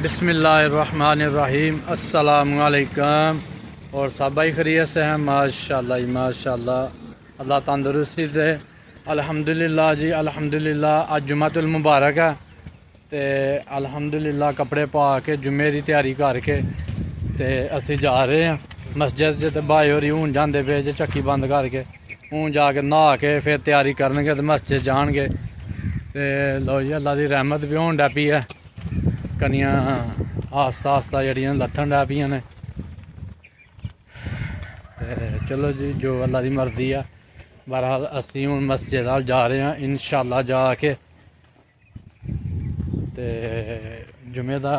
बिस्मिल्लाहिर्रहमानिर्रहीम। अस्सलामुअलैकुम। और सब भाई खैरियत से हैं? माशाअल्लाह जी माशाअल्लाह। अल्लाह तंदुरुस्ती दे। अल्हम्दुलिल्लाह जी अल्हम्दुलिल्लाह। आज जुम्मतुल मुबारक है तो अल्हम्दुलिल्लाह कपड़े पा के जुम्मे की तैयारी करके तो असी जा रहे हैं मस्जिद च। तो भाई होरी हूँ जाते पे जे चक्की बंद करके हूँ जाके नहा के फिर तैयारी करनगे तो मस्जिद जाएंगे। तो लो जी अल्लाह की रहमत भी होन डै पई है। कनियां आस्ता आस्ता जड़ियां लत्थन डै पियां ने। चलो जी जो अल्लाह की मर्जी है। बहरहाल असी हूँ मस्जिद अल जा रहे हैं इंशाअल्लाह जाके ते जुमे का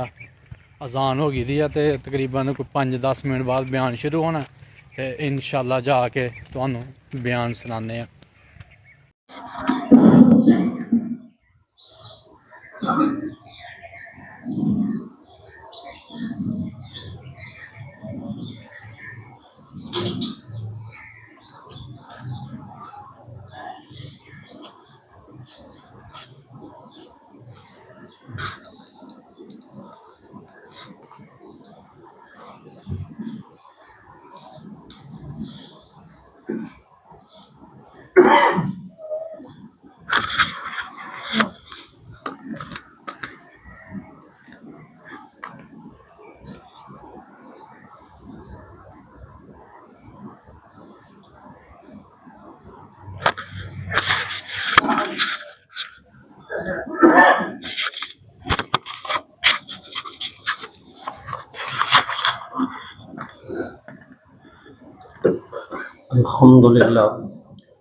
अजान हो गई दी है। तो तकरीबन कोई 5-10 मिनट बाद बयान शुरू होना तो इंशाअल्लाह जाके तुहानू बयान सुनाने हैं।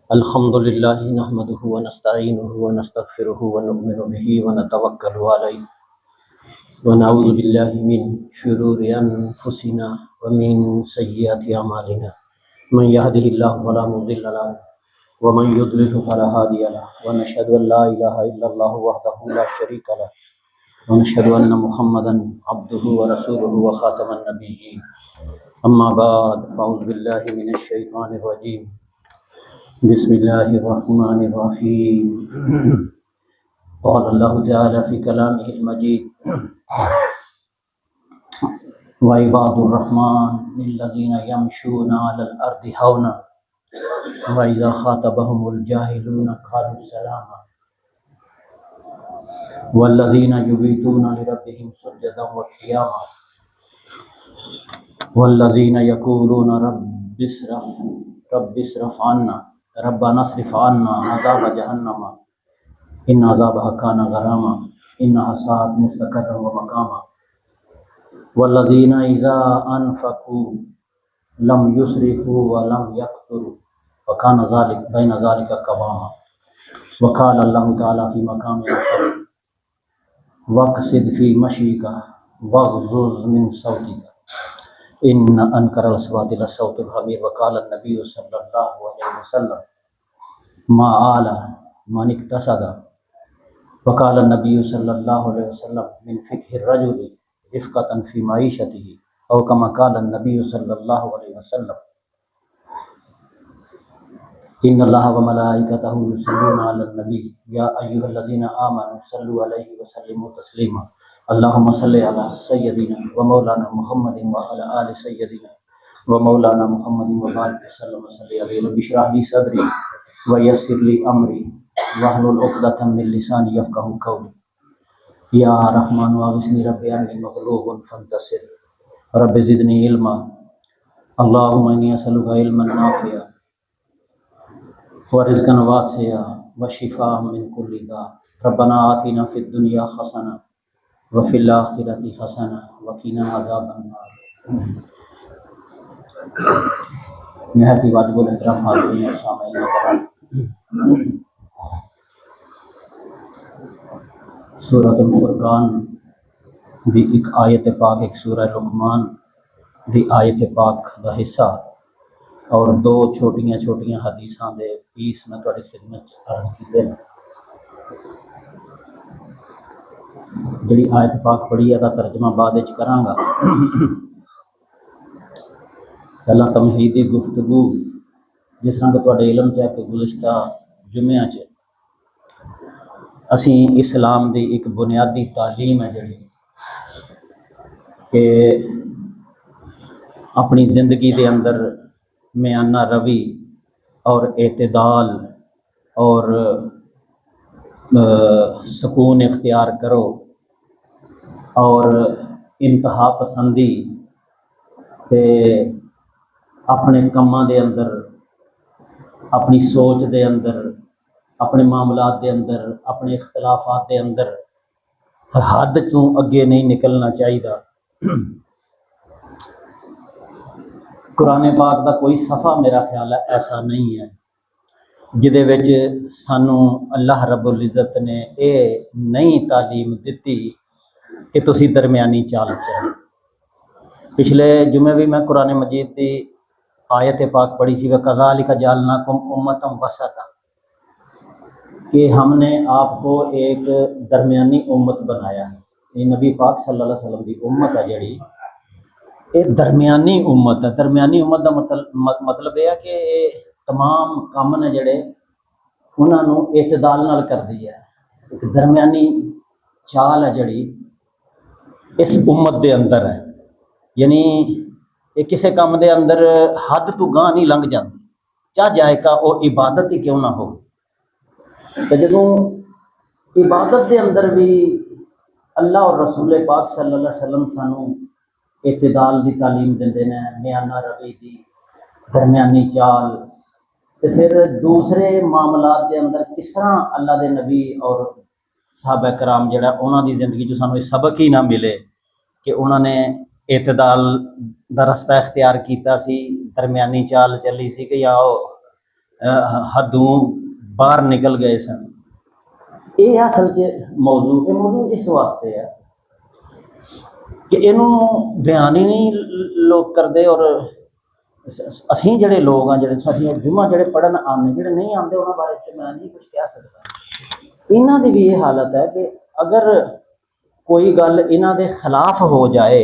अल्हम्दुलिल्लाह नहमदुहु व नस्तईनुहु व नस्तगफिरुहु व नु'मिनु बिही व नतवक्कलु अलैहि व नऊज़ु बिल्लाहि मिन शुरूरि अनफुसिना व मिन सय्यिआति अमालिना मन यहदिहिल्लाहु फला मुज़िल्ल लहु व मन युद्लिलहु फला हादिय लहु व नशहदु अन ला इलाहा इल्लल्लाहु वहदहु ला शरीका लहु व नशहदु अन्ना मुहम्मदन अब्दुहु व रसूलुहु व खातमन नबिय्यीन। अम्मा बाद फ़अऊज़ु बिल्लाहि मिनश शैतानिर रजीम। बिस्मिल्लाहिर्रहमानिर्रहीम। क़ाल अल्लाहु तआला फ़ी कलामिहिल मजीद व इबादुर रहमानिल्लज़ीना यमशूना अलल अर्दि हौना व इज़ा ख़ातबहुमुल जाहिलूना क़ालू सलामा वल्लज़ीना युबीतूना लिरब्बिहिम सुज्जदन व क़ियामा वल्लज़ीना यक़ूलूना रब्बिस्रफ़ अन्ना रब्बनास्रिफ़ अन्ना अज़ाब जहन्नम इन्न अज़ाबहा कान गरामा इन्नहा साअत मुस्तक़र्रन व मक़ामा वल्लज़ीना इज़ा अनफ़क़ू लम युस्रिफ़ू व लम यक़्तुरू व कान बैन ज़ालिका क़वामा व क़ाल अल्लाहु तआला फ़ी मक़ामिन आख़र वक़्सिद फ़ी मशीका वग़्ज़ुज़ मिन सौतिका इन्न अनकरल अस्वाति लस्सौतुल हमीर व क़ाल अन्नबिय्यु सल्लल्लाहु अलैहि वसल्लम मा आला मन इक्तसदा व क़ाल अन्नबिय्यु सल्लल्लाहु अलैहि वसल्लम मिन फ़िक़्हिर रजुलि रिफ़क़तन फ़ी मईशतिही औ कमा क़ाल अन्नबिय्यु सल्लल्लाहु अलैहि वसल्लम इन्नल्लाहा व मलाइकतहु युसल्लूना अलन नबी या अय्युहल्लज़ीना आमनू सल्लु अलैहि व सल्लिमू तस्लीमा। अल्लाहुम्मा सल्लि अला सय्यदिना व मौलाना मुहम्मदिन व अला आलि सय्यदिना व मौलाना मुहम्मदिन व बारिक वसल्लम सल्लि अलैहि रब्बि इश्रह ली सदरी व यस्सिर ली अमरी वहलुल उक़दतम मिन लिसानी यफ़क़हू क़ौली। या रहमानु अग़िस्नी रब्बि अन्नी मग़लूबुन फ़ंतसिर रब्बि ज़िदनी इल्मा। अल्लाहुम्मा इन्नी असअलुका इल्मन नाफ़िअ व रिज़्क़न वासिअ व शिफ़ाअम मिन कुल्लि दा। रब्बना आतिना फ़िद दुनिया हसना व फ़िल आख़िरति हसना व क़िना अज़ाबन नार। नहायत वाजिबुल एहतराम हाज़िरीन और सामईन किराम, सूरतुल फ़ुरक़ान दी एक आयत पाक, एक सूरह लुक़मान दी आयत पाक दा हिस्सा और दो छोटियां छोटियां हदीसां दे पीस मैं तुहाडी खिदमत च अर्ज़ कीते हैं। जिहड़ी आयत पाक पढ़ी है दा तर्जमा बाद विच करांगा। पहला तमहीदी गुफ्तगू जिस तरह कि तुहाडे इलम च है कि गुज़िश्ता जुम्मियां च असी इस्लाम की एक बुनियादी तालीम है जी कि अपनी ज़िंदगी के अंदर म्याना रवि और एतदाल और सुकून इख्तियार करो और इंतहा पसंदी ते अपने कामां दे अंदर, अपनी सोच दे अंदर, अपने मामलात दे अंदर, अपने इख्तलाफात दे अंदर हद तो अगे नहीं निकलना चाहिए। कुरान पाक का कोई सफ़ा मेरा ख्याल है ऐसा नहीं है जिदे विच सानू अल्लाह रब्बुल इज़्ज़त ने ये नई तालीम दी कि तुसी दरमियानी चाल चलो। पिछले जुमे भी मैं कुरान मजीद की आयत पाक पढ़ी सी, व कज़ालिका जअलनाकुम उम्मतन वसता, कि हमने आपको एक दरमियानी उम्मत बनाया। ये नबी पाक सल्लल्लाहु अलैहि वसल्लम की उम्मत है जिहड़ी, ये दरमियानी उम्मत है। दरमियानी उम्मत का मतलब यह है कि तमाम काम ने जिहड़े उन्होंने एतदाल नाल करदी है। एक दरमियानी चाल है जिहड़ी इस उम्मत के अंदर है, यानी ये किसी काम के अंदर हद तो गांह नहीं लंघ जाती, चाह जाएगा वो इबादत ही क्यों ना हो। तो जो इबादत के अंदर भी अल्लाह और रसूल पाक सल्लल्लाहु अलैहि वसल्लम सानू एतदाल की तालीम देंदे ने, म्याना रवि की, दरमियानी चाल। तो फिर दूसरे मामलात के अंदर किस तरह अल्लाह के नबी और साहबा कराम जिहड़ा उन्हों की जिंदगी जो सानू सबक ही ना मिले कि उन्होंने एतदाल का रस्ता इख्तियार किया सी, दरमियानी चाल चली सी कि या हदों बाहर निकल गए सन। ये असल मौजू इस वास्ते है कि इनू बयान ही नहीं लोग करते, और असी जोड़े लोग हाँ जो असी जुम्मा जोड़े पढ़न आने जोड़े नहीं आते उन्होंने बारे मैं नहीं कुछ कह सकता। इन्हों की भी ये हालत है कि अगर कोई गल इन्हों के खिलाफ हो जाए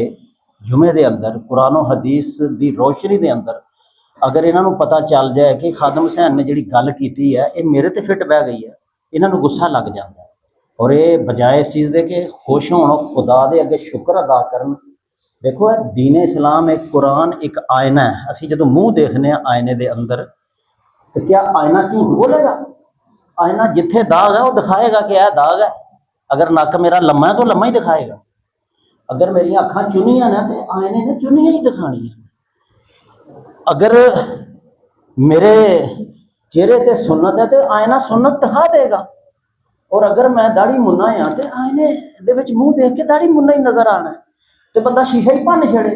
जुमे के अंदर, कुरान और हदीस की रोशनी के अंदर अगर इन्हों पता चल जाए कि खादम हुसैन ने जी गल की है ये मेरे तो फिट बह गई है, इन्हों गुस्सा लग जाता है। और ये बजाय इस चीज़ के कि खुश होना, खुदा के अगे शुक्र अदा करन। देखो दीन इस्लाम एक कुरान एक आयना है। असी जो मूँह देखने आयने के अंदर, तो क्या आयना झूठ बोलेगा? आयना जिथे दाग है वो दिखाएगा कि यह दाग है। अगर नक मेरा लम्मा है तो लम्मा ही दिखाएगा, अगर मेरी अखां चुनियां ने तो आयने ने चुनियां ही दिखानी है। अगर मेरे चेहरे ते सुन्नत है तो आयना सुन्नत दिखा देगा, और अगर मैं दाढ़ी मुन्ना हाँ तो आयने दे विच मूँह देख के दाढ़ी मुन्ना ही नज़र आना है। तो बंदा शीशा ही भन छड़े,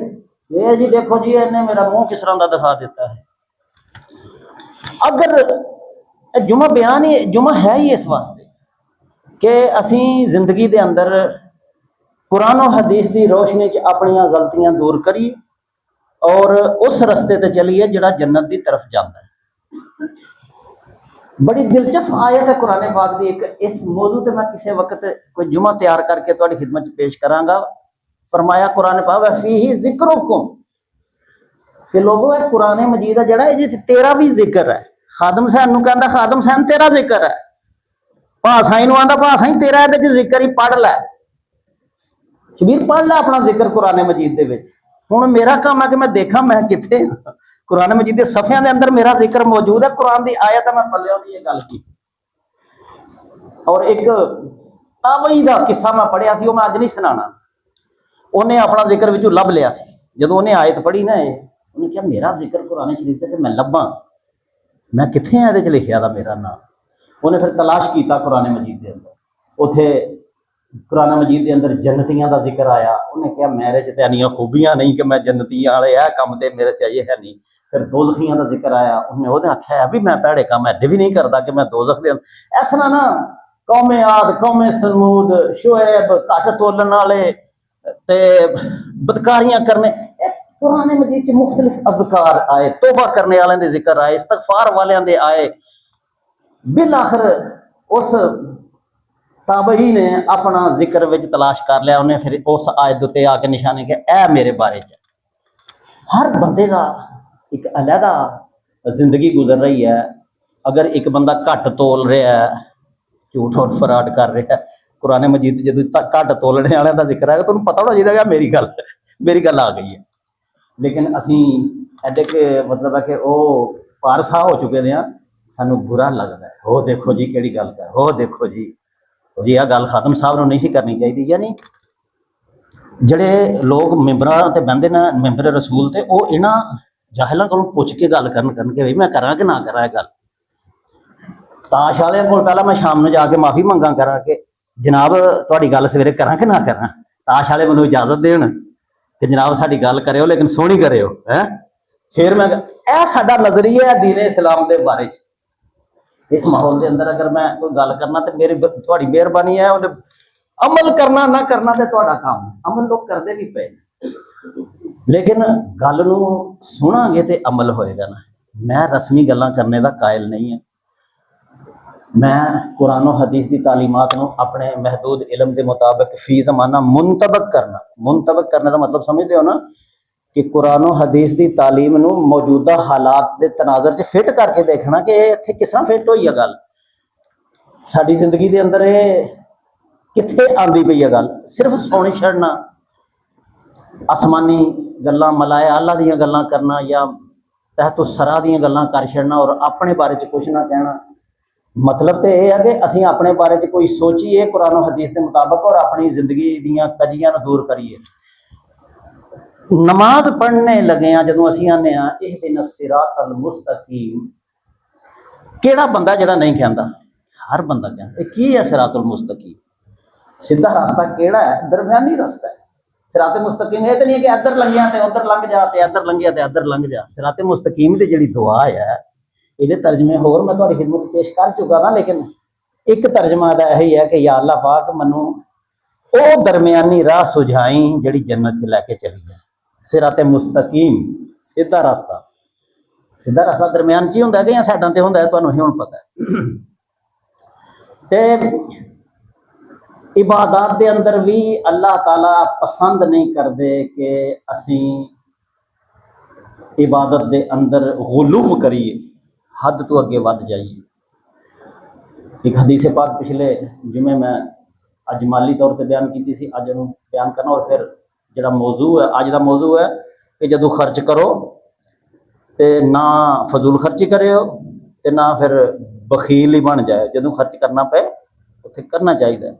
ये जी देखो जी इन्हें मेरा मुँह किस तरह का दिखा देता है। अगर जुमा बयान ही जुमा है ही इस वास्ते कि असी जिंदगी के अंदर कुरान और हदीस की रोशनी च अपनियां गलतियां दूर करिए और उस रस्ते ते चलिए जिहड़ा जन्नत की तरफ जाता है। बड़ी दिलचस्प आयत है कुरान पाक की एक, इस मौजू ते मैं किसी वक्त कोई जुमा तैयार करके तुहाडी खिदमत पेश करांगा। फरमाया कुरान पाक फीही ज़िक्रुकुम, कि लोगों है कुरान मजीद है जिहड़ा इहदे तेरा भी जिक्र है। खादम हुसैन नूं कहंदा खादम हुसैन तेरा जिक्र है, भासाई नूं आंदा भासाई तेरा इहदे जिक्र ही पढ़ लै, शबीर पढ़ लै अपना जिक्र कुरान मजीद दे विच। हुण मेरा काम है कि मैं देखा मैं किथे कुरान मजीद के सफ़ियां के अंदर मेरा जिक्र मौजूद है, कुरान की आयत है मैं पल्लियों की गल की। और एक ताबई का किस्सा मैं पढ़िया सी, मैं अज नहीं सुनाना। उन्हें अपना जिक्र विचों लभ लिया सी, जदों उन्हें आयत पढ़ी ना उन्हें कहा मेरा जिक्र कुरान शरीफ से मैं लभा, मैं कित्थे है ये लिखिया दा मेरा नाम। उन्हें फिर तलाश किया कुरान मजीद के अंदर, उथे कुरान मजीद के अंदर जन्नतियां का जिक्र आया। उन्हें कहा मेरे च इन्नियां खूबियां नहीं कि मैं जन्नतियां वाले यह काम तो मेरे चाहिए है नहीं। फिर दोज़खियां का जिक्र आया, उन्हें वो आख्या भी मैं भैड़े काम ऐडे भी नहीं करता कि मैं दोज़ख दे अंदर। इस तरह ना कौमे आद कौमे समूद शुएब घट तोलन वाले ते बदकारियां करने, कुरान मजीद च मुख्तलिफ अज़कार आए, तौबा करने वाले दे जिक्र आए, इस्तगफार वाले दे आए। बिल आखिर उस ताबई ने अपना जिक्र विच तलाश कर लिया। उन्हें फिर उस आयत उत्ते आके निशाने के ए मेरे बारे च। हर बंदे का एक अलहदा जिंदगी गुजर रही है। अगर एक बंदा घट तोल रहा है, झूठ और फराड कर रहा है, कुरान मजीद जो घट तोलने वाले का जिक्र है तो पता होना चाहिए मेरी गल ਮੇਰੀ ਗੱਲ ਆ ਗਈ ਹੈ। ਲੇਕਿਨ ਅਸੀਂ ਐਡੇ ਕਿ ਮਤਲਬ ਹੈ ਕਿ ਉਹ ਪਾਰਸਾ ਹੋ ਚੁੱਕੇ ਦੇ ਆ, ਸਾਨੂੰ ਬੁਰਾ ਲੱਗਦਾ ਹੈ। ਉਹ ਦੇਖੋ ਜੀ ਕਿਹੜੀ ਗੱਲ ਕਰ, ਉਹ ਦੇਖੋ ਜੀ, ਉਹ ਜੀ ਆਹ ਗੱਲ ਖਾਤਮ ਸਾਹਿਬ ਨੂੰ ਨਹੀਂ ਸੀ ਕਰਨੀ ਚਾਹੀਦੀ। ਯਾਨੀ ਜਿਹੜੇ ਲੋਕ ਮੈਂਬਰਾਂ ਤੇ ਬਹਿੰਦੇ ਨੇ, ਮੈਂਬਰ ਰਸੂਲ, ਤੇ ਉਹ ਇਹਨਾਂ ਜਾਹਿਲਾਂ ਕੋਲੋਂ ਪੁੱਛ ਕੇ ਗੱਲ ਕਰਨਗੇ ਵੀ ਮੈਂ ਕਰਾਂ ਕਿ ਨਾ ਕਰਾਂ ਇਹ ਗੱਲ। ਤਾਸ਼ ਵਾਲਿਆਂ ਕੋਲ ਪਹਿਲਾਂ ਮੈਂ ਸ਼ਾਮ ਨੂੰ ਜਾ ਕੇ ਮਾਫੀ ਮੰਗਾ ਕਰਾਂ ਕਿ ਜਨਾਬ ਤੁਹਾਡੀ ਗੱਲ ਸਵੇਰੇ ਕਰਾਂ ਕਿ ਨਾ ਕਰਾਂ। ਤਾਸ਼ ਵਾਲੇ ਮੈਨੂੰ ਇਜਾਜ਼ਤ ਦੇਣ ਕਿ ਜਨਾਬ ਸਾਡੀ ਗੱਲ ਕਰਿਓ, ਲੇਕਿਨ ਸੋਹਣੀ ਕਰਿਓ ਹੈ। ਫਿਰ ਮੈਂ ਇਹ ਸਾਡਾ ਨਜ਼ਰੀਆ ਹੈ ਦੀਨ ਇਸਲਾਮ ਦੇ ਬਾਰੇ 'ਚ। ਇਸ ਮਾਹੌਲ ਦੇ ਅੰਦਰ ਅਗਰ ਮੈਂ ਕੋਈ ਗੱਲ ਕਰਨਾ ਤੇ ਮੇਰੀ ਤੁਹਾਡੀ ਮਿਹਰਬਾਨੀ ਹੈ, ਉਹਨੇ ਅਮਲ ਕਰਨਾ ਨਾ ਕਰਨਾ ਤੇ ਤੁਹਾਡਾ ਕੰਮ। ਅਮਲ ਲੋਕ ਕਰਦੇ ਵੀ ਪਏ, ਲੇਕਿਨ ਗੱਲ ਨੂੰ ਸੁਣਾਂਗੇ ਤੇ ਅਮਲ ਹੋਏਗਾ ਨਾ। ਮੈਂ ਰਸਮੀ ਗੱਲਾਂ ਕਰਨੇ ਦਾ ਕਾਇਲ ਨਹੀਂ ਹਾਂ। ਮੈਂ ਕੁਰਾਨ और हदीस की तालीमात ਨੂੰ ਆਪਣੇ महदूद इलम के मुताबिक फी ज़माना मुंतबक करना। मुंतबक करने का मतलब समझते हो ना कि कुरान और हदीस की तालीम ਨੂੰ मौजूदा हालात के तनाज़र च फिट करके देखना कि इत्थे किस तरह फिट हुई है गल, साडी जिंदगी के अंदर ये कित्थे आंदी पई है गल। सिर्फ सोने छड़ना, आसमानी गल्लां, मलाए आला दीयां गल्लां करना या तहतो सरा दीयां गल्लां कर छड़ना और अपने बारे च कुछ ना कहना। मतलब तो यह है कि असीं अपने बारे च कोई सोचीए कुरान और हदीस के मुताबिक और अपनी जिंदगी दीयां कजियां नूं दूर करिए। नमाज पढ़ने लगे हैं जदों असीं आने इहदिना सिरातल मुस्तकीम, केड़ा बंदा जिहड़ा नहीं कहंदा? हर बंदा कहंदा की है सिरातुल मुस्तकीम। सीधा रास्ता केड़ा है? दरम्यानी रास्ता है। सिराते मुस्तकीम ये तो नहीं है कि इधर लंघिया तो उधर लंघ जा, ते इधर लंघिया तो इधर लंघ जा। सिराते मुस्तकीम की जिहड़ी दुआ है ये तर्जमे होर मैं तुहाडी खिदमत पेश कर चुका था, लेकिन एक तर्जमा दा यही है कि या अल्लाह पाक मनु ओ दरम्यानी राह सुझाई जिहड़ी जन्नत च लैके चली जाए। सिराते मुस्तकीम सीधा रास्ता, सीधा रास्ता दरम्यान च ही हुंदा कि साइडां ते हुंदा है, तुहानूं ही हुण पता है। ते इबादत के अंदर भी अल्लाह ताला पसंद नहीं करते कि असी इबादत के अंदर गुलूफ करिए, हद तो अगे वध जाइए। एक हदीस पाक पिछले जुमे मैं अज माली तौर पर बयान की सी, अज उन्होंने बयान करना। और फिर जो मौजू है अज का मौजू है कि जदों खर्च करो तो ना फजूल खर्ची करो तो ना फिर बखील ही बन जाए। जदों खर्च करना पे उत्थे करना चाहिए,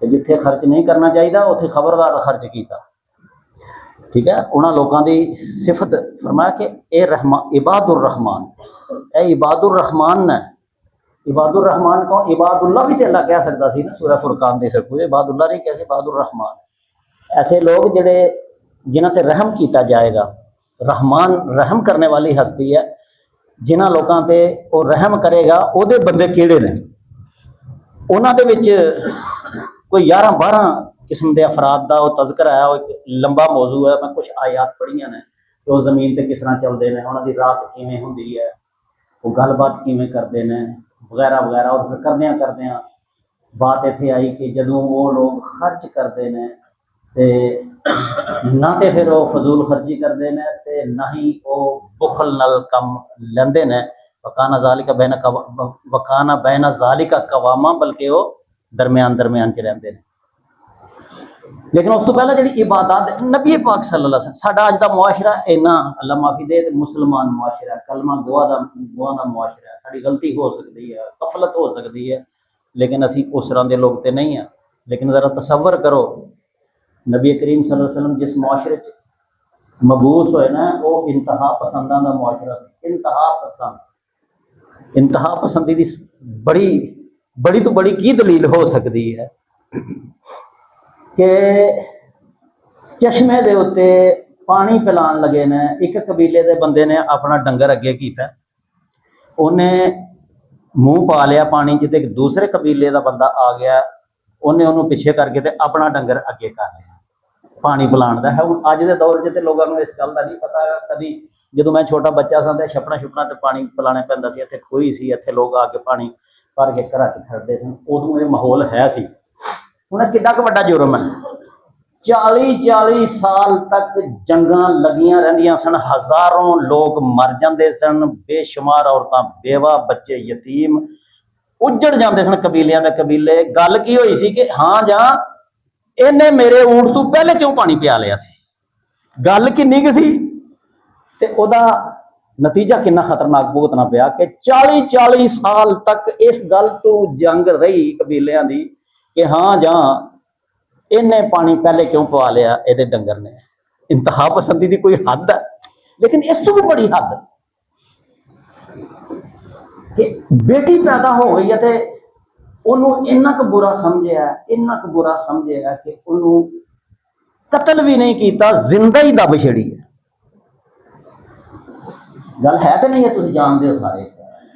जिथे खर्च नहीं करना चाहिए उत्थे खबरदार खर्च किया। ठीक है, उन्होंने लोगों की सिफत फरमाया कि ये इबादुर रहमान, ये इबादुर रहमान ने। इबादुर रहमान को इबादुल्ला भी तो अल्लाह कह सकता सी ना, सूरह फुरकान दे सकूँ इबादुल्ला नहीं कह, इबादुर रहमान ऐसे लोग जिहड़े जिन्हां ते रहम किया जाएगा। रहमान रहम करने वाली हस्ती है, जिन्हां लोगों ते वो रहम करेगा उहदे बंदे किहड़े ने। उन्हां दे विच कोई 11-12 किस्म के अफराद का वो तज़करा है। वो एक लंबा मौजू है, मैं कुछ आयात पढ़ियां ने कि वो जमीन पर किस तरह चलते हैं, उन्होंने रात किवें हुंदी है, वो गलबात किवें करते हैं वगैरह वगैरह। और फिर करदे बात इत्थे आई कि जदों वो लोग खर्च करते हैं तो ना तो फिर वो फजूल खर्ची करते हैं तो ना ही वो बुखल नाल कम लेंदे ने। वकाना बैना ज़ालिका कवामा, बल्कि वो दरम्यान दरम्यान च रहिंदे ने। लेकिन उस तो पहले जी इबादत नबी पाक सल्लल्लाहु अलैहि वसल्लम, साडा अज का मुआशरा इन्ना अल्लाह माफ़ी दे मुसलमान मुआशरा, कलमा दुआ का मुआशरा है। साड़ी गलती हो सकती है, गफलत हो सकती है, लेकिन असी उस तरह के लोग तो नहीं हैं। लेकिन ज़रा तसव्वुर करो नबी करीम सल्लल्लाहु अलैहि वसल्लम जिस मुआशरे च मबूस होए ना, वो इंतहा पसंदा का मुआशरा। इंतहा पसंद, इंतहा पसंदी की बड़ी बड़ी तो बड़ी की दलील हो सकती है कि चश्मे के उत्ते पानी पिलान लगे ने। एक कबीले के बंदे ने अपना डंगर अगे किया, उन्हें मूँह पा लिया पानी च, ते दूसरे कबीले का बंदा आ गया, उन्हें उन्होंने पिछे करके ते अपना डंगर अगे कर लिया पानी पिलाण का है। हुण अज के दौर च लोगों को इस गल का नहीं पता। कभी जो मैं छोटा बच्चा सा तो छपना छुपना तो पानी पिलाने पैंदा सी, इत्थे खूही सी, इत्थे लोग आके पानी भर के घर च खड़ते सन। उदों ये माहौल है सी। उन्हें किड्डा क वड्डा जुर्म है। 40-40 साल तक जंगां लगियां रहिंदियां सन, हज़ारों लोग मर जाते सन, बेशुमार औरतां बेवा बच्चे यतीम उजड़ जाते सन, कबीलियां दे कबीले। गल की होई सी कि हाँ जां इन्हें मेरे ऊंट तो पहले क्यों पानी पिया लिया सी। ਗੱਲ ਕਿੰਨੀ ਕੁ ਸੀ ਤੇ ਉਹਦਾ ਨਤੀਜਾ ਕਿੰਨਾ ਖਤਰਨਾਕ ਭੁਗਤਣਾ ਪਿਆ ਕਿ 40 ਸਾਲ ਤੱਕ ਇਸ ਗੱਲ ਤੋਂ ਜੰਗ ਰਹੀ ਕਬੀਲਿਆਂ ਦੀ ਕਿ ਹਾਂ ਜਾਂ ਇਹਨੇ ਪਾਣੀ ਪਹਿਲੇ ਕਿਉਂ ਪਵਾ ਲਿਆ ਇਹਦੇ ਡੰਗਰ ਨੇ। ਇੰਤਹਾ ਪਸੰਦੀ ਦੀ ਕੋਈ ਹੱਦ ਹੈ, ਲੇਕਿਨ ਇਸ ਤੋਂ ਵੀ ਬੜੀ ਹੱਦ ਕਿ ਬੇਟੀ ਪੈਦਾ ਹੋ ਗਈ ਹੈ ਤੇ ਉਹਨੂੰ ਇੰਨਾ ਕੁ ਬੁਰਾ ਸਮਝਿਆ, ਇੰਨਾ ਕੁ ਬੁਰਾ ਸਮਝਿਆ ਕਿ ਉਹਨੂੰ ਕਤਲ ਵੀ ਨਹੀਂ ਕੀਤਾ, ਜ਼ਿੰਦਾ ਹੀ ਦੱਬ ਛੜੀ ਹੈ। ਗੱਲ ਹੈ ਤਾਂ ਨਹੀਂ ਹੈ, ਤੁਸੀਂ ਜਾਣਦੇ ਹੋ ਸਾਰੇ,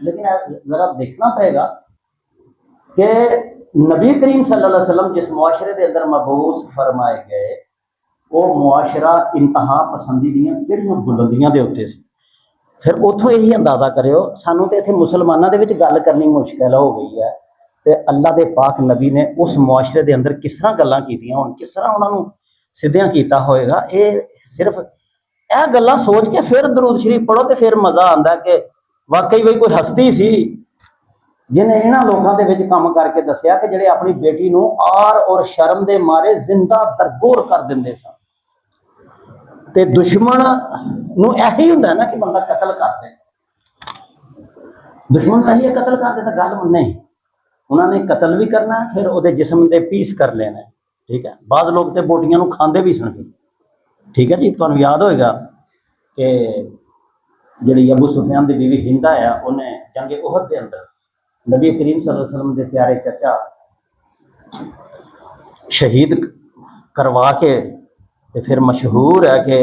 ਲੇਕਿਨ ਜ਼ਰਾ ਦੇਖਣਾ ਪਏਗਾ ਕਿ नबी करीम सल्लल्लाहु अलैहि वसल्लम जिस मुआशरे के अंदर मबूस फरमाए गए वो मुआशरा इंतहा पसंदी दियां जिहड़ियां बुलंदियां दे उत्ते सी। फिर उतों यही अंदाजा करियो सानू तो इत्थे मुसलमानां दे विच गल करनी मुश्किल हो गई है ते अल्लाह दे पाक नबी ने उस मुआशरे दे अंदर किस तरह गल्लां कीतियां होण, किस तरह उन्हां नूं सिद्धियां कीता होएगा। ये सिर्फ यह गल्लां सोच के फिर दरूद शरीफ पढ़ो तो फिर मज़ा आंदा कि वाकई भी कोई हस्ती सी जिन्हें इन्हां लोगों के विच काम करके दसिया कि जिहड़े अपनी बेटी नूं आर और शर्म दे मारे जिंदा दरगोर कर दिंदे सन। ते दुश्मन नूं यही हुंदा ना कि बंदा कतल कर दे, दुश्मन का ही कतल कर दे तो गल नहीं, उन्होंने कतल भी करना है फिर उहदे जिस्म दे पीस कर लेना है। ठीक है, बाज़ लोग तो बोटियां नूं खांदे भी सन। ठीक है जी, तुहानूं याद होएगा कि जिहड़ी अबू सुफियान दी बीवी हिंदा है उन्हें जंगे उहद के अंदर नबी करीम सल्लल्लाहु अलैहि वसल्लम के प्यारे चचा शहीद करवा के ते फिर मशहूर है कि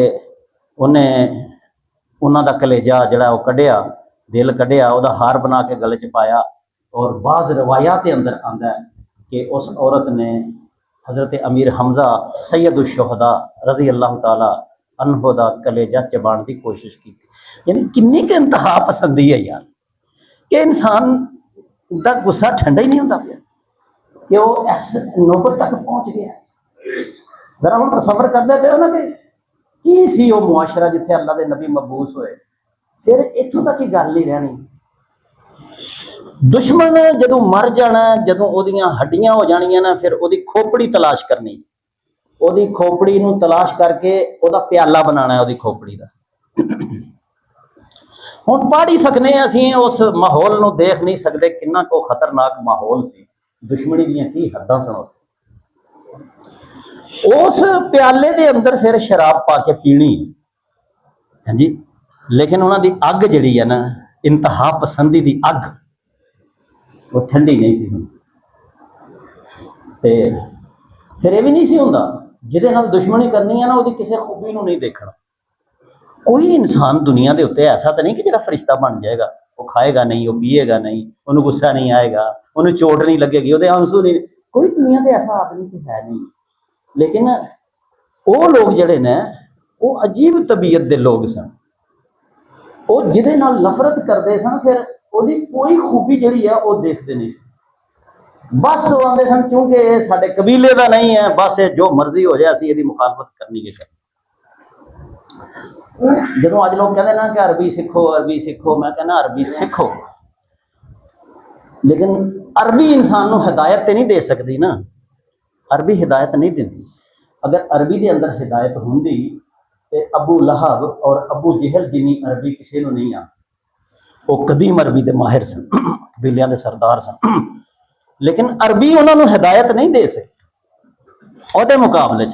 उन्हें उन्हां दा कलेजा जिहड़ा वो कढ़िया, दिल कढ़िया, उहदा हार बना के गले च पाया। और बाज़ रवायात के अंदर आंदा है कि उस औरत ने हज़रत अमीर हमज़ा सैयद शुहदा रज़ी अल्लाह तआला अन्हु दा कलेजा चबाण की कोशिश की। यानी किन्नी क इंतहा पसंदी है यार कि इंसान ਦਾ गुस्सा ठंडा ही नहीं होता पाया कि वो इस नौबत तक पहुँच गया। जरा हम तसव्वुर करते पे ना कि की सी वो मुआशरा जिथे अल्लाह के नबी मबूस होए, फिर इत्थों तक ही गल नहीं रहनी। दुश्मन जदों मर जाना, जदों ओदियां हड्डियां हो जानियां ना, फिर ओदी खोपड़ी तलाश करनी, ओदी खोपड़ी नूं तलाश करके ओदा प्याला बनाना है ओदी खोपड़ी का। हुण पढ़ ही सकने असीं उस माहौल नूं देख नहीं सकते किन्ना को खतरनाक माहौल सी, दुश्मनी दीयां की हद्दां सन। उस प्याले दे अंदर फिर शराब पा के पीनी है जी, लेकिन उन्हां दी अग जिहड़ी है ना, इंतहा पसंदी दी अग, वो ठंडी नहीं सी हुंदी। ते फिर यह भी नहीं सी हुंदा जिहदे नाल दुश्मनी करनी है ना, उहदी किसी खूबी नूं नहीं देखना। कोई इंसान दुनिया के उत्ते ऐसा तो नहीं कि जिहड़ा फरिश्ता बन जाएगा, वो खाएगा नहीं, वो पिएगा नहीं, उन्हें गुस्सा नहीं आएगा, उन्हें चोट नहीं लगेगी, वो आंसू नहीं, कोई दुनिया के ऐसा आदमी तो है नहीं। लेकिन वो लोग जिहड़े ने वो अजीब तबीयत के लोग सन, वो जिहदे नाल नफरत करते सन, फिर उसकी कोई खूबी जिहड़ी है वो देखते नहीं सन। बस वो आते सन क्योंकि ये साडे कबीले का नहीं है, बस ये जो मर्जी हो जाए असीं इहदी मुखालफत करनी है। जो अज लोग कहते ना कि अरबी सीखो, अरबी सीखो, मैं कहना अरबी सीखो, लेकिन अरबी इंसान को हिदायत तो नहीं दे सकती ना, अरबी हिदायत नहीं देती। अगर अरबी के अंदर हिदायत होंगी तो अबू लहब और अबू जहल जिनी अरबी किसी को नहीं आ, वो कदीम अरबी के माहिर सन, कबीलियां के सरदार सन, लेकिन अरबी उन्होंने हिदायत नहीं दे सके। और मुकाबले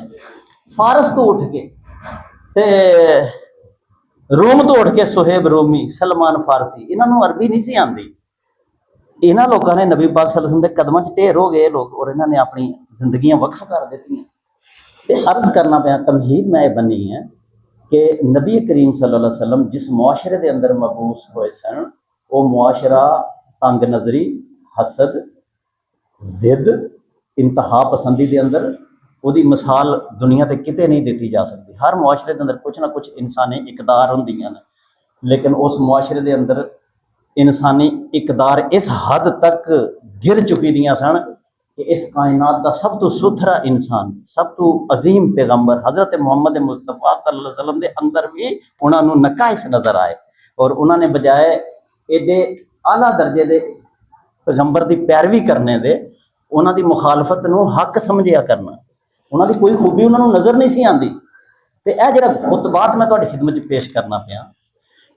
फारस तो उठ के रोम तो उठ के सुहेब रोमी, सलमान फारसी, इन्होंने अरबी नहीं सी आती। इन्होंने लोगों ने नबी पाक सल्लल्लाहु अलैहि वसल्लम के कदमों च ढेर हो गए लोग, और इन्होंने अपनी जिंदगियां वक्फ कर दी। तो अर्ज करना पाया, तमहीद में बनी है कि नबी करीम सल्लल्लाहु अलैहि वसल्लम जिस मुआशरे के अंदर मबूस होए सन, वो मुआशरा तंग नजरी, हसद, जिद, इंतहा पसंदी के अंदर ਉਹਦੀ मिसाल दुनिया ते किते नहीं दी जा सकती। हर मुआशरे के अंदर कुछ ना कुछ इंसानी इकदार होंदियां ने, लेकिन उस मुआशरे के अंदर इंसानी इकदार इस हद तक गिर चुकी दियां सन कि इस कायनात का सब तो सुथरा इंसान, सब तो अजीम पैगंबर हज़रत मुहम्मद मुस्तफा सल्लल्लाहु अलैहि वसल्लम के अंदर भी उन्होंने नकाइश नज़र आए, और उन्होंने बजाय एडे आला दर्जे के पैगंबर की पैरवी करने दे उन्होंने मुखालफत नूं हक समझिया करना। उन्होंने कोई खूबी उन्होंने नज़र नहीं सी आती, ਤੇ ਇਹ ਜਿਹੜਾ ਖੁਤਬਾਤ ਮੈਂ ਤੁਹਾਡੀ ਖਿਦਮਤ 'ਚ ਪੇਸ਼ ਕਰਨਾ ਪਿਆ,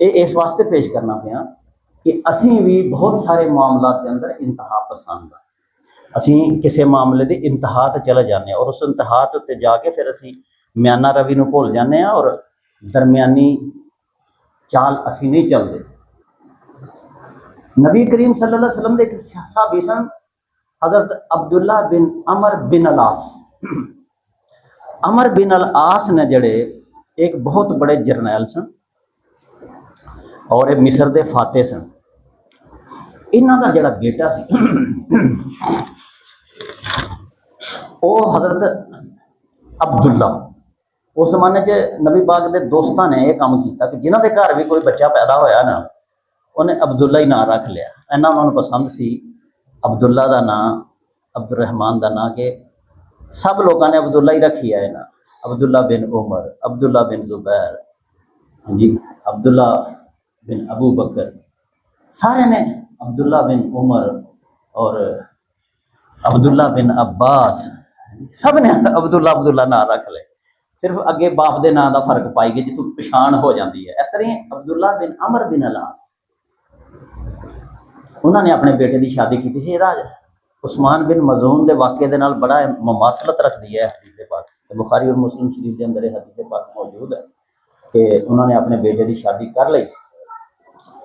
ਇਹ ਇਸ ਵਾਸਤੇ ਪੇਸ਼ ਕਰਨਾ ਪਿਆ ਕਿ ਅਸੀਂ ਵੀ ਬਹੁਤ ਸਾਰੇ ਮਾਮਲਾਤ ਦੇ ਅੰਦਰ ਇੰਤਹਾ ਪਸੰਦ ਆ। ਅਸੀਂ ਕਿਸੇ ਮਾਮਲੇ ਦੀ ਇੰਤਹਾ ਤੇ ਚਲੇ ਜਾਂਦੇ ਹਾਂ, ਔਰ ਉਸ ਇੰਤਹਾ ਤੇ ਉੱਤੇ ਜਾ ਕੇ ਫਿਰ ਅਸੀਂ ਮਿਆਨਾ ਰਵੀ ਨੂੰ ਭੁੱਲ ਜਾਂਦੇ ਹਾਂ, ਔਰ ਦਰਮਿਆਨੀ ਚਾਲ ਅਸੀਂ ਨਹੀਂ ਚੱਲਦੇ। नबी करीम सल्लल्लाहु अलैहि वसल्लम के एक सहाबी सन हजरत अब्दुल्ला बिन अमर बिन अल-आस। अमर बिन अल-आस ने जड़े एक बहुत बड़े जरनैल सन और मिस्र के फाते सन। इन्हां दा जड़ा बेटा सी वो हजरत अब्दुल्ला, उस जमाने च नबी पाक के दोस्तों ने यह काम किया कि जिन्हां दे घर भी कोई बच्चा पैदा होया ना, उन्हें अब्दुल्ला ही नाम रख लिया। इन्ना उन्होंने पसंद सी अब्दुल्ला का नाम, अब्दुर्रहमान का नाम, कि सब लोगों ने अब्दुल्ला ही रखी है ना। अब्दुल्ला बिन उमर, अब्दुल्ला बिन जुबैर, जी अब्दुल्ला बिन अबू बकर, सारे ने अब्दुल्ला बिन उमर और अब्दुल्ला बिन अब्बास, सब ने अब्दुल्ला अब्दुल्ला नाम रख ले। सिर्फ अगे बाप के नाम का फर्क पाई गई, जितों पछाण हो जाती है। इस तरह अब्दुल्ला बिन अमर बिन अल-आस, उन्होंने अपने बेटे की शादी की थी। उस्मान बिन मज़ून के वाक़े के नाल बड़ा ममासलत रखती है हदीस पाक, बुखारी और मुस्लिम शरीफ के अंदर हदीस पाक मौजूद है कि उन्होंने अपने बेटे की शादी कर ली।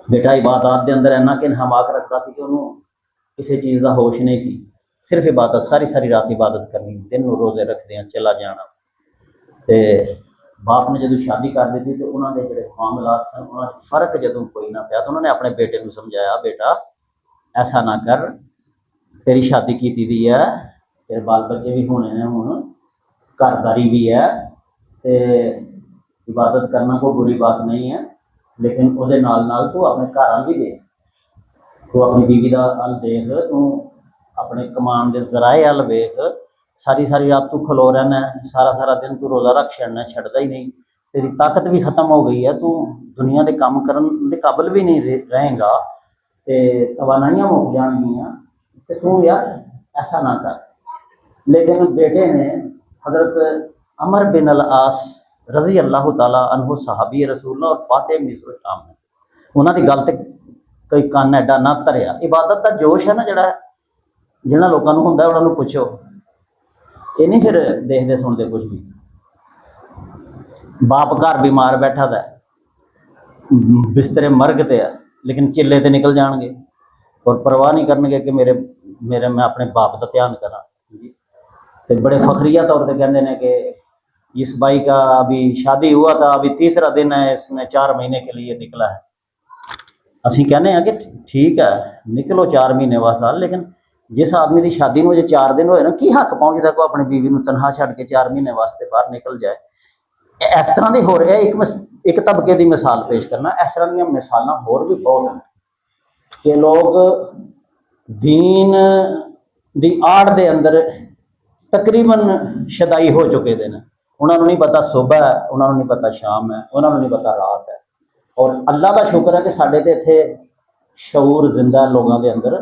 बेटा इबादत के अंदर इन्ना कि हमाक रखता सी कि उन्होंने किसी चीज़ का होश नहीं सी, सिर्फ इबादत, सारी सारी रात इबादत करनी, दिन रोज़े रखते हैं, चला जाना। तो बाप ने जो शादी कर दी थी तो उन्होंने जो मामलात सन उन्होंने फर्क जो कोई ना पाया, तो उन्होंने अपने बेटे को समझाया, बेटा ऐसा ना कर, तेरी शादी की दी है, तेरे बाल बच्चे भी होने ने, हूँ घरदारी भी है, तो इबादत करना कोई बुरी बात नहीं है, लेकिन वो नाल नाल तू अपने घर वाल भी देख, तू अपनी बीवी का हल देख, तू अपने कमान के जराए हल वेख। सारी सारी रात तू खलो रहना, सारा सारा दिन तू रोज़ा रख छड़ना, छड़ता ही नहीं, तेरी ताकत भी खत्म हो गई है, तू दुनिया के काम करने के काबिल भी नहीं रहेगा, तो तवानाइयाँ मुक जाएंगियाँ, तो तू यार ऐसा ना कर। लेकिन बेटे ने हज़रत अमर बिन अल-आस रज़ी अल्लाह ताला अन्हु सहाबी रसूल और फाते मिस्र शाम ने उन्होंने गल तो कोई कान एडा ना धरिया। इबादत का जोश है ना जड़ा जिन्होंने लोगों को होंदा, उन्होंने पुछो, ये नहीं फिर देखते सुनते कुछ भी। बाप घर बीमार बैठा था, बिस्तरे मरग ते है, लेकिन चिल्ले तो निकल जाएंगे और परवाह नहीं करनगे कि मेरे मेरे मैं अपने बाप का ध्यान करा। तो बड़े फखरिया तौर पर कहते हैं कि इस भाई का अभी शादी हुआ था, अभी तीसरा दिन है, इसने 4 महीने के लिए निकला है। असी कहने हैं कि ठीक है निकलो 4 महीने वास्ते, लेकिन जिस आदमी की शादी में जो 4 दिन होए ना, की हक पहुँचता को अपनी बीवी को तनहा छड़ के 4 महीने वास्ते बाहर निकल जाए। इस तरह की हो रहा है। एक तबके की मिसाल पेश करना, इस तरह दी मिसाल होर भी बहुत हैं कि लोग दीन दी आड़ दे अंदर तकरीबन शदाई हो चुके हैं। उन्होंने नहीं पता सुबह है, उन्होंने नहीं पता शाम है, उन्होंने नहीं पता रात है। और अल्लाह का शुक्र है कि साढ़े तो इत्थे शऊर जिंदा लोगों के अंदर।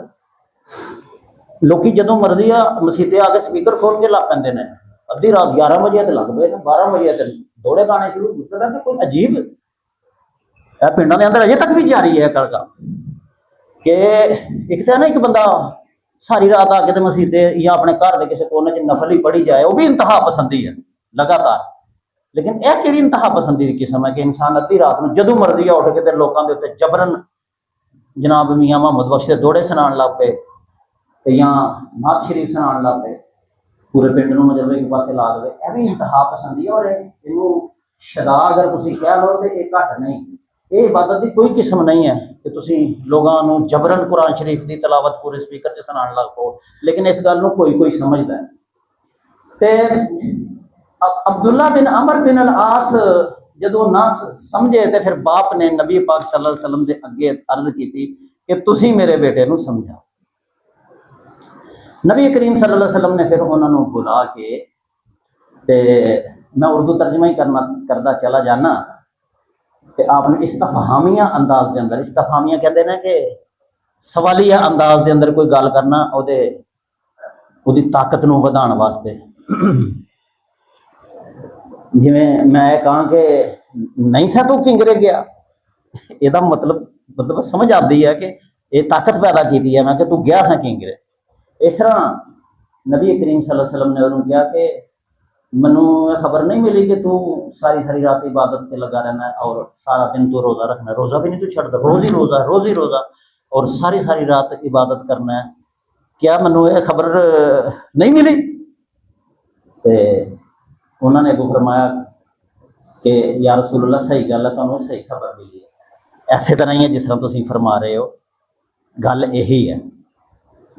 लोग जदों मर्जी आ मसीते आके स्पीकर खोल के लग पेंदे ने, अद्धी रात 11 बजे तो लग पे, 12 बजे तो दौड़े गाने शुरू। मतलब कोई अजीब पिंडों के अंदर अजे तक भी जारी है कल का कि एक तो ना एक बंदा सारी रात आके तो मसीते या अपने घर के किसी कोने च नफल ही पढ़ी जाए, वो भी इंतहा पसंदी है लगातार। लेकिन यह कि इंतहा पसंदी की किस्म है कि इंसान अद्धी रात में जदों मर्जी उठ के लोगों के उत्ते जबरन जनाब मियाँ मुहम्मद बख्श के दोड़े सुनान लग पे, या नात शरीफ सुनान लग पे, पूरे पिंड में मतलब एक पासे ला दे। यह भी इंतहा पसंदी है और इनू शदा अगर तुम कह लो तो यह घट नहीं, ये इबादत की कोई किस्म नहीं है कि तुम लोगों को जबरन कुरान शरीफ की तलावत पूरे स्पीकर से सुनान लग पो। लेकिन इस गल कोई कोई समझदा है। तो अब्दुल्ला बिन अमर बिन अल-आस जदों ना समझे तो फिर बाप ने नबी पाक सल्लल्लाहु अलैहि वसल्लम के अगे अर्ज की कि तुसी मेरे बेटे को समझाओ। नबी करीम सल्लल्लाहु अलैहि वसल्लम ने फिर उन्होंने बुला के, मैं उर्दू तर्जमा ही करता चला जाना, तो आपने इस्तफहामिया अंदाज के अंदर, इस्तफहामिया कहते हैं कि सवालिया अंदाज के अंदर कोई गल करना उहदी ताकत नूं वधाउण वास्ते। जिवें मैं कहाँ कि नहीं सा तू किंगरे गया, ਇਹਦਾ मतलब समझ आती है कि ये ताकत पैदा की है मैं कि तू गया सा किंगरे। इस तरह नबी करीम सल्लल्लाहु अलैहि वसल्लम ने उन्होंने कहा कि मैनू खबर नहीं मिली कि तू सारी सारी रात इबादत से लगा रहना है और सारा दिन तू रोज़ा रखना है, रोज़ा भी नहीं तू छड़ता, रोज़ ही रोज़ा और सारी सारी रात इबादत करना है, क्या मैनू ये खबर नहीं मिली? तो उन्होंने अगों फरमाया कि या रसूलुल्लाह सही गल है, तुहानूं सही खबर मिली है। ऐसे तरह ही है जिस तरह तुसीं फरमा रहे हो, गल यही है।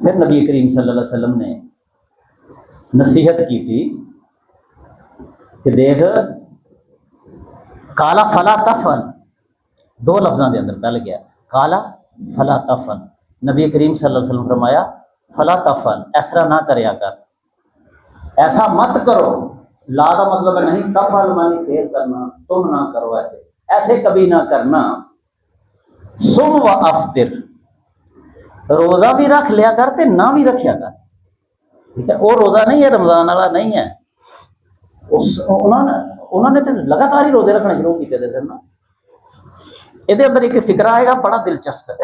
फिर नबी करीम सल्लल्लाहु अलैहि वसल्लम ने नसीहत की थी कि देख काला फला तफल, दो लफ्ज़ों के अंदर पहले गया काला फला तफल। नबी करीम सल्लल्लाहु अलैहि वसल्लम फरमाया फला तफल, ऐसा ना करया कर, ऐसा मत करो। ला का मतलब नहीं, तफल मानी फेर करना, तुम ना करो ऐसे, ऐसे कभी ना करना। सुम व अफ्तिर, रोज़ा भी रख लिया कर ते ना भी रखिया कर, ठीक है। वो रोज़ा नहीं है, रमज़ान वाला नहीं है। उन्होंने तो लगातार ही रोज़े रखने शुरू किए थे ना। ये अंदर एक फिक्रा आएगा बड़ा दिलचस्प है।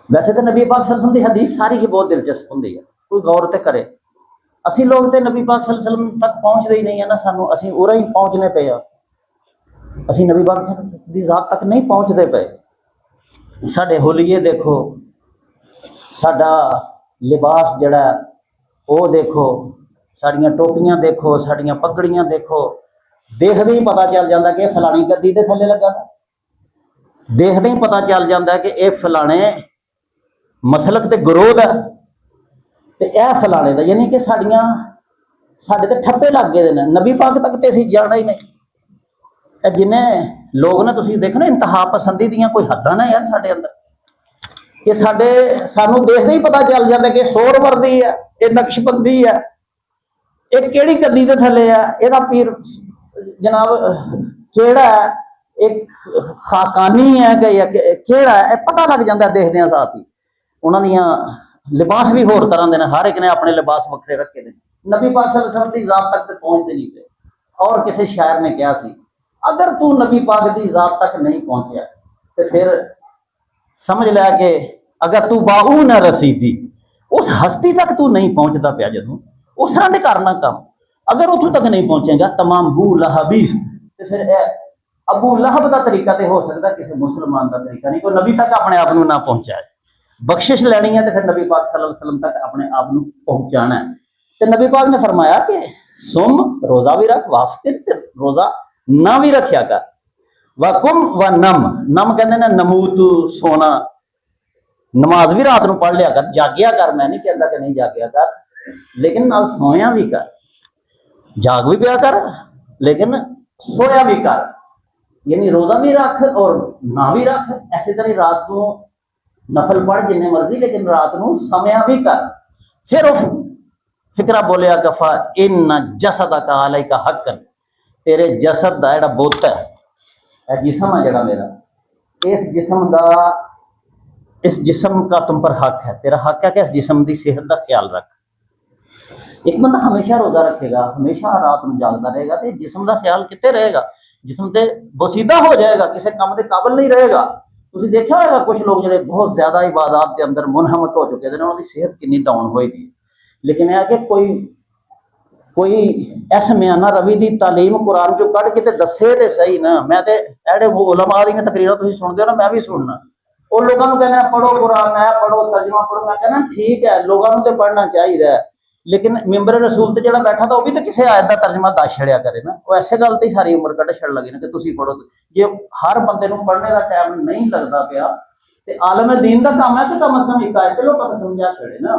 वैसे तो नबी पाक सल्लल्लाहु अलैहि वसल्लम की हदीस सारी ही बहुत दिलचस्प होंगी है, कोई गौर तो करे। असी लोग तो नबी पाक सल्लल्लाहु अलैहि वसल्लम तक पहुँचते ही नहीं है ना, सानू असी उरा ही पहुँचने पे आ, असी नबी पाक की ज़ात तक नहीं पहुँचते पे। साढ़े होलीए देखो, साडा लिबास जड़ा वो देखो, साड़ियाँ टोपियाँ देखो, साड़ियाँ पगड़ियाँ देखो, देखते ही पता चल जाता कि फलानी गद्दी के थले लगा था, देखते ही पता चल जाता कि यह फलाने मसलक ते गरोध है ते यह फलाने का, यानी कि साड़ियाँ साढ़े तो ठप्पे लग गए हैं, नबी पाक तक तो असीं जाना ही नहीं। जिन्हें लोग ने तुसीं देखो ना इंतहा पसंदी दियां कोई हद्दां ना यार साढ़े अंदर, कि साढ़े सानू देखते ही पता चल जाता कि सोर वर्दी है, ये नक्शबंदी है, ये केड़ी गद्दी के थले है, यदा पीर जनाब केड़ा है, एक खाकानी है कि केड़ा है, पता लग जाता देखदे साथ ही। उन्होंने लिबास भी होर तरह के, हर एक ने अपने लिबास वक्रे रखे हैं। नबी पाक सल्लल्लाहु अलैहि वसल्लम की ज़ात तक तो पहुँचते नहीं थे। और किसी शायर ने कहा सी, अगर तू नबी पाक की ज़ात तक नहीं पहुँचा तो फिर समझ लिया कि अगर तू बाऊ न रसीदी, उस हस्ती तक तू नहीं पहुँचता पाया जो उस तरह से करना काम, अगर उतों तक नहीं पहुँचेगा तमाम बू लहबीस, तो फिर अबू लहब का तरीका तो हो सकता, किसी मुसलमान का तरीका नहीं। कोई नबी तक अपने आप ना पहुँचाए, बख्शिश लैनी है तो फिर नबी पाक सल्लल्लाहु अलैहि वसल्लम तक अपने आप को पहुँचाना है। तो नबी पाक ने फरमाया कि सुम, रोज़ा भी रख, वाफ्तिर, रोज़ा ना भी रखिया कर, वकुम व नम, नम कहते हैं नमूत सोना, नमाज भी रात को पढ़ लिया कर, जागिया कर, मैं नहीं कहता कि नहीं जागिया कर, लेकिन नाल सोया भी कर, जाग भी पिया कर लेकिन सोया भी कर, यानी रोज़ा भी रख और ना भी रख। ऐसे तरह रात को नफल पढ़ जिन्ने मर्जी, लेकिन रात को समया भी कर। फिर उस फिक्रा बोलिया कफा इन जसद का आलय का हक कर, तेरे जसद का जोड़ा बुत है, जिसम है जोड़ा मेरा, इस जिसम का तुम पर हक है, तेरा हक है कि इस जिसम की सेहत का ख्याल रख। एक बंदा हमेशा रोज़ा रखेगा, हमेशा रात में जागता रहेगा, तो जिसम का ख्याल कितने रहेगा, जिसम तो बसीदा हो जाएगा, किसी काम के काबिल नहीं रहेगा। तुसीं देखा होगा कुछ लोग जो बहुत ज़्यादा इबादत के अंदर मुनहमक हो चुके हैं, उन्होंनी सेहत कितनी डाउन हुई थी। लेकिन यह कि कोई इस म्याना रवि की तालीम कुरान चो कढ़ के दसे तो सही ना। मैं तो एड़े उलमा दी तकरीरां तुसीं सुनते हो ना, मैं भी सुनना, और लोगों को कहना पढ़ो कुरान है, पढ़ो तर्जमा पढ़ो, मैं कहना ठीक है लोगों को तो पढ़ना चाहिए, लेकिन मिंबर रसूल से जो बैठा था वह भी तो किसी आयत का तर्जमा दस छड़िया करे ना, वो ऐसे गल तो ही सारी उम्र कढ़ छड़ लगे ना कि तुसीं पढ़ो। जो हर बंदे को पढ़ने का टाइम नहीं लगता पाया तो आलम दीन का काम है कि कम अज कम एक आयत लोगों को समझा छड़े ना,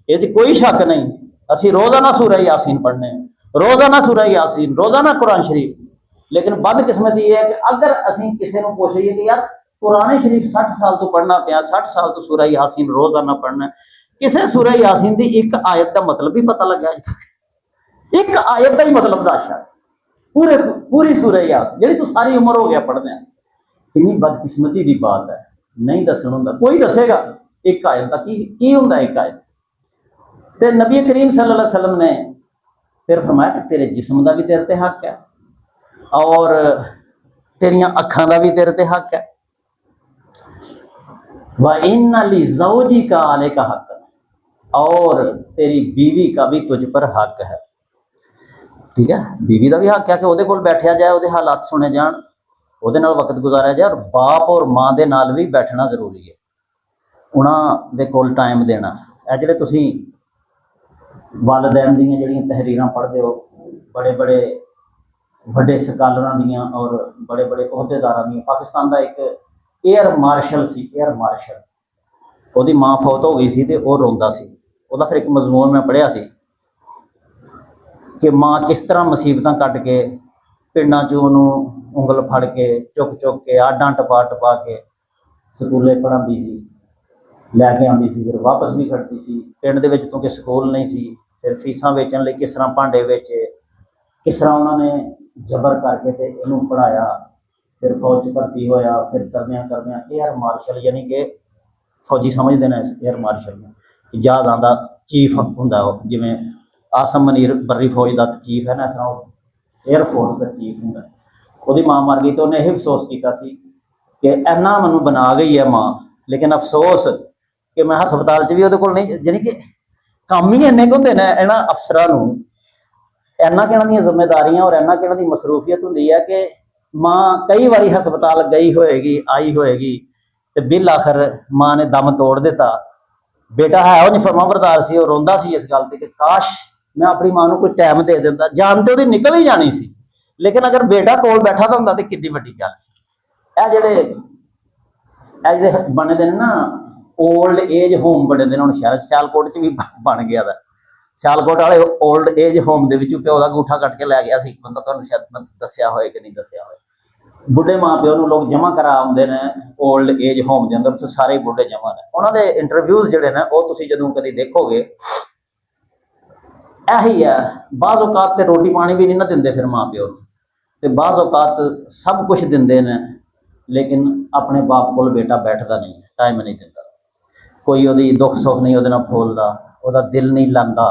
ये कोई शक नहीं। असी रोज़ाना सूरह यासीन पढ़ने, रोज़ाना सूरह यासीन, रोज़ाना कुरान शरीफ, लेकिन बदकिस्मती ये है कि अगर असी किसी को पूछिए कि यार कुरान शरीफ 60 साल तो पढ़ना पाया, 60 साल तो सूरह यासीन रोज़ाना पढ़ना, किसी सूरह यासीन की एक आयत का मतलब भी पता लग गया, एक आयत का ही मतलब दस है पूरी सूरह यासीन जी तू सारी उम्र हो गया पढ़ने। कितनी बदकिस्मती की बात है, नहीं दसन होंदा, कोई दसेगा एक आयत का की होंदा एक आयत। तो नबी करीम सल्लल्लाहु अलैहि वसल्लम ने फिर फरमाया कि तेरे जिस्म का भी तेरे ते हक है और तेरियां अखां का भी तेरे ते हक है। व इन्ना लिज़ौजी का आले का हक, और तेरी बीवी का भी तुझ पर हक है। ठीक है, बीवी का भी हक है कि ਉਹਦੇ ਕੋਲ बैठा जाए, ਉਹਦੇ हालात सुने जान, ਉਹਦੇ ਨਾਲ वक्त गुजारा जाए। और बाप और माँ ਦੇ ਨਾਲ भी बैठना जरूरी है, ਉਹਨਾਂ ਦੇ ਕੋਲ टाइम देना। ਇਹ ਜਿਹੜੇ ਤੁਸੀਂ वालदैन ਦੀਆਂ ਜਿਹੜੀਆਂ तहरीरां पढ़ते हो, बड़े बड़े ਵੱਡੇ ਸਕਾਲਰਾਂ ਦੀਆਂ और बड़े बड़े ਅਹੁਦੇਦਾਰਾਂ ਦੀਆਂ। पाकिस्तान ਦਾ ਇੱਕ एयर मार्शल ਸੀ, एयर मार्शल, ਉਹਦੀ ਮਾਂ ਫੌਤ ਹੋ ਗਈ ਸੀ ਤੇ ਉਹ ਰੋਂਦਾ ਸੀ। ਉਹਦਾ ਫਿਰ ਇੱਕ ਮਜ਼ਮੂਨ ਮੈਂ ਪੜ੍ਹਿਆ ਸੀ ਕਿ ਮਾਂ ਕਿਸ ਤਰ੍ਹਾਂ ਮੁਸੀਬਤਾਂ ਕੱਟ ਕੇ ਪਿੰਡਾਂ 'ਚ ਉਹਨੂੰ ਉਂਗਲ ਫੜ ਕੇ ਚੁੱਕ ਚੁੱਕ ਕੇ ਆਡਾਂ ਟਪਾ ਟਪਾ ਕੇ ਸਕੂਲੇ ਪੜ੍ਹਾਉਂਦੀ ਸੀ, ਲੈ ਕੇ ਆਉਂਦੀ ਸੀ, ਫਿਰ ਵਾਪਸ ਵੀ ਖੜਦੀ ਸੀ। ਪਿੰਡ ਦੇ ਵਿੱਚ ਕਿਉਂਕਿ ਸਕੂਲ ਨਹੀਂ ਸੀ, ਫਿਰ ਫੀਸਾਂ ਵੇਚਣ ਲਈ ਕਿਸ ਤਰ੍ਹਾਂ ਭਾਂਡੇ ਵੇਚੇ, ਕਿਸ ਤਰ੍ਹਾਂ ਉਹਨਾਂ ਨੇ ਜ਼ਬਰ ਕਰਕੇ ਤੇ ਇਹਨੂੰ ਪੜ੍ਹਾਇਆ। ਫਿਰ ਫੌਜ 'ਚ ਭਰਤੀ ਹੋਇਆ। ਫਿਰ ਕਰਦਿਆਂ ਕਰਦਿਆਂ 에ਅਰ ਮਾਰਸ਼ਲ, ਯਾਨੀ ਕਿ ਫੌਜੀ ਸਮਝਦੇ ਨੇ 에ਅਰ ਮਾਰਸ਼ਲ ਨੂੰ, ਜਹਾਜ਼ ਆਉਂਦਾ ਚੀਫ ਹੁੰਦਾ ਉਹ, ਜਿਵੇਂ ਆਸਮ ਮਨੀਰ ਬਰੀ ਫੌਜ ਦਾ ਚੀਫ ਹੈ ਨਾ, ਇਸ ਤਰ੍ਹਾਂ ਉਹ 에ਅਰ ਫੋਰਸ ਦਾ ਚੀਫ ਹੁੰਦਾ। ਉਹਦੀ ਮਾਂ ਮਰ ਗਈ ਤਾਂ ਉਹਨੇ ਇਹ ਅਫਸੋਸ ਕੀਤਾ ਸੀ ਕਿ ਇੰਨਾ ਮੈਨੂੰ ਬਣਾ ਗਈ ਹੈ ਮਾਂ, ਲੇਕਿਨ ਅਫਸੋਸ ਕਿ ਮੈਂ ਹਸਪਤਾਲ 'ਚ ਵੀ ਉਹਦੇ ਕੋਲ ਨਹੀਂ, ਯਾਨੀ ਕਿ ਕੰਮ ਹੀ ਇੰਨੇ ਕੁ ਹੁੰਦੇ ਨੇ ਇਹਨਾਂ ਅਫਸਰਾਂ ਨੂੰ, ਇੰਨਾ ਕਿ ਇਹਨਾਂ ਦੀਆਂ ਜ਼ਿੰਮੇਦਾਰੀਆਂ ਔਰ ਇੰਨਾ ਕਿ ਇਹਨਾਂ ਦੀ ਮਸਰੂਫੀਅਤ ਹੁੰਦੀ ਹੈ ਕਿ ਮਾਂ ਕਈ ਵਾਰੀ ਹਸਪਤਾਲ ਗਈ ਹੋਏਗੀ, ਆਈ ਹੋਏਗੀ, ਤੇ ਬਿਲ ਆਖਰ ਮਾਂ ਨੇ ਦਮ ਤੋੜ ਦਿੱਤਾ। ਬੇਟਾ ਹੈ ਉਹ ਨਹੀਂ ਫਰਮਾਬਰਦਾਰ ਸੀ, ਉਹ ਰੋਂਦਾ ਸੀ ਇਸ ਗੱਲ ਤੇ ਕਿ ਕਾਸ਼ ਮੈਂ ਆਪਣੀ ਮਾਂ ਨੂੰ ਕੋਈ ਟਾਈਮ ਦੇ ਦਿੰਦਾ। ਜਾਨ ਤੇ ਉਹਦੀ ਨਿਕਲ ਹੀ ਜਾਣੀ ਸੀ, ਲੇਕਿਨ ਅਗਰ ਬੇਟਾ ਕੋਲ ਬੈਠਾ ਤਾਂ ਹੁੰਦਾ ਤੇ ਕਿੰਨੀ ਵੱਡੀ ਗੱਲ ਸੀ। ਇਹ ਜਿਹੜੇ ਬਣਦੇ ਨੇ ਨਾ ओल्ड एज होम बने ने, ਹੁਣ ਸ਼ਹਿਰ ਸਿਆਲਕੋਟ 'ਚ ਵੀ ਬਣ ਗਿਆ ਦਾ। ਸਿਆਲਕੋਟ ਵਾਲੇ ओल्ड एज होम ਦੇ ਵਿੱਚੋਂ ਪਿਓ ਦਾ ਅੰਗੂਠਾ ਕੱਟ ਕੇ ਲੈ ਗਿਆ ਸੀ ਬੰਦਾ, ਤੁਹਾਨੂੰ ਸ਼ਾਇਦ ਮੈਂ ਦੱਸਿਆ ਹੋਏ ਕਿ ਨਹੀਂ ਦੱਸਿਆ ਹੋਏ। ਬੁੱਢੇ ਮਾਂ ਪਿਓ ਨੂੰ ਲੋਕ ਜਮ੍ਹਾਂ ਕਰਾ ਆਉਂਦੇ ਨੇ ओल्ड एज होम ਦੇ ਅੰਦਰ, ਤੇ ਸਾਰੇ ਬੁੱਢੇ ਜਮ੍ਹਾਂ ਨੇ। ਉਹਨਾਂ ਦੇ ਇੰਟਰਵਿਊਜ਼ ਜਿਹੜੇ ਨੇ ਉਹ ਤੁਸੀਂ ਜਦੋਂ ਕਦੀ ਦੇਖੋਗੇ, ਇਹੀ ਹੈ। ਬਾਜ਼ ਔਕਾਤ ਤੇ ਰੋਟੀ ਪਾਣੀ ਵੀ ਨਹੀਂ ਨਾ ਦਿੰਦੇ ਫਿਰ ਮਾਂ ਪਿਓ, ਤੇ ਬਾਜ਼ ਔਕਾਤ ਸਭ ਕੁਝ ਦਿੰਦੇ ਨੇ, ਲੇਕਿਨ ਆਪਣੇ ਬਾਪ ਕੋਲ ਬੇਟਾ ਬੈਠਦਾ ਨਹੀਂ, ਟਾਈਮ ਨਹੀਂ ਦਿੰਦਾ, ਕੋਈ ਉਹਦੀ ਦੁੱਖ ਸੁੱਖ ਨਹੀਂ ਉਹਦੇ ਨਾਲ ਫੋਲਦਾ, ਉਹਦਾ ਦਿਲ ਨਹੀਂ ਲਾਂਦਾ।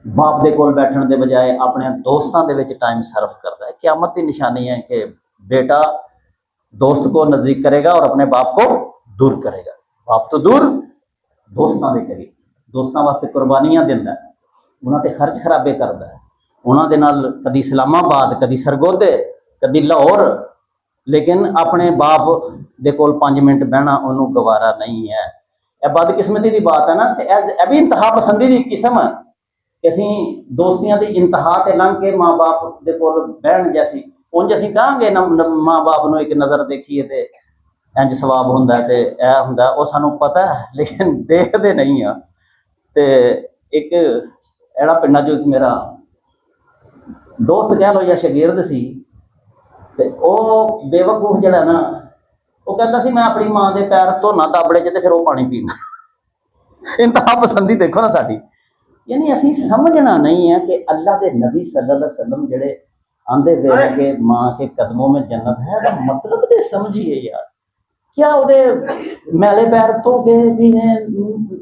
ਬਾਪ ਦੇ ਕੋਲ ਬੈਠਣ ਦੇ ਬਜਾਏ ਆਪਣੇ ਦੋਸਤਾਂ ਦੇ ਵਿੱਚ टाइम सर्फ करता है। क़यामत की निशानी है कि बेटा दोस्त को नज़दीक करेगा और अपने बाप को दूर करेगा। बाप तो दूर, दोस्तों के करीब, दोस्तों वास्ते कुर्बानियां देता है, उन्होंने ते खर्च खराबे करता है, उन्होंने नाल कदी इस्लामाबाद, कदी सरगोधे, कदी लाहौर, लेकिन अपने बाप दे कोल 5 मिनट बहना उन्होंने गवारा नहीं है। यह बदकिस्मती की बात है ना, यह भी इंतहा पसंदी की किस्म है कि असी दोस्तियां की इंतहा ते लंघ के माँ बाप दे कोल बहन जैसी, उंज असी कहांगे माँ बाप नूं एक नज़र देखीए ते इंज सवाब हुंदा ते यह हुंदा, वो सानूं पता है, लेकिन देखते नहीं आ। ते एक एड़ा पिंडां चों मेरा दोस्त कह लो या शागिर्द सी, ते ओह बेवकूफ जिहड़ा ना, वो कहता सी मैं अपनी माँ के पैर धोना दाबड़े च ते फिर वो पानी पीना। इंतहा पसंदी देखो ना साडी, यानी असी समझना नहीं है कि अल्लाह के नबी सल्लल्लाहु अलैहि वसल्लम जिहड़े आंदे वे कि माँ के कदमों में जन्नत है, तो मतलब तो समझिए यार, क्या उहदे मैले पैर धो के पीने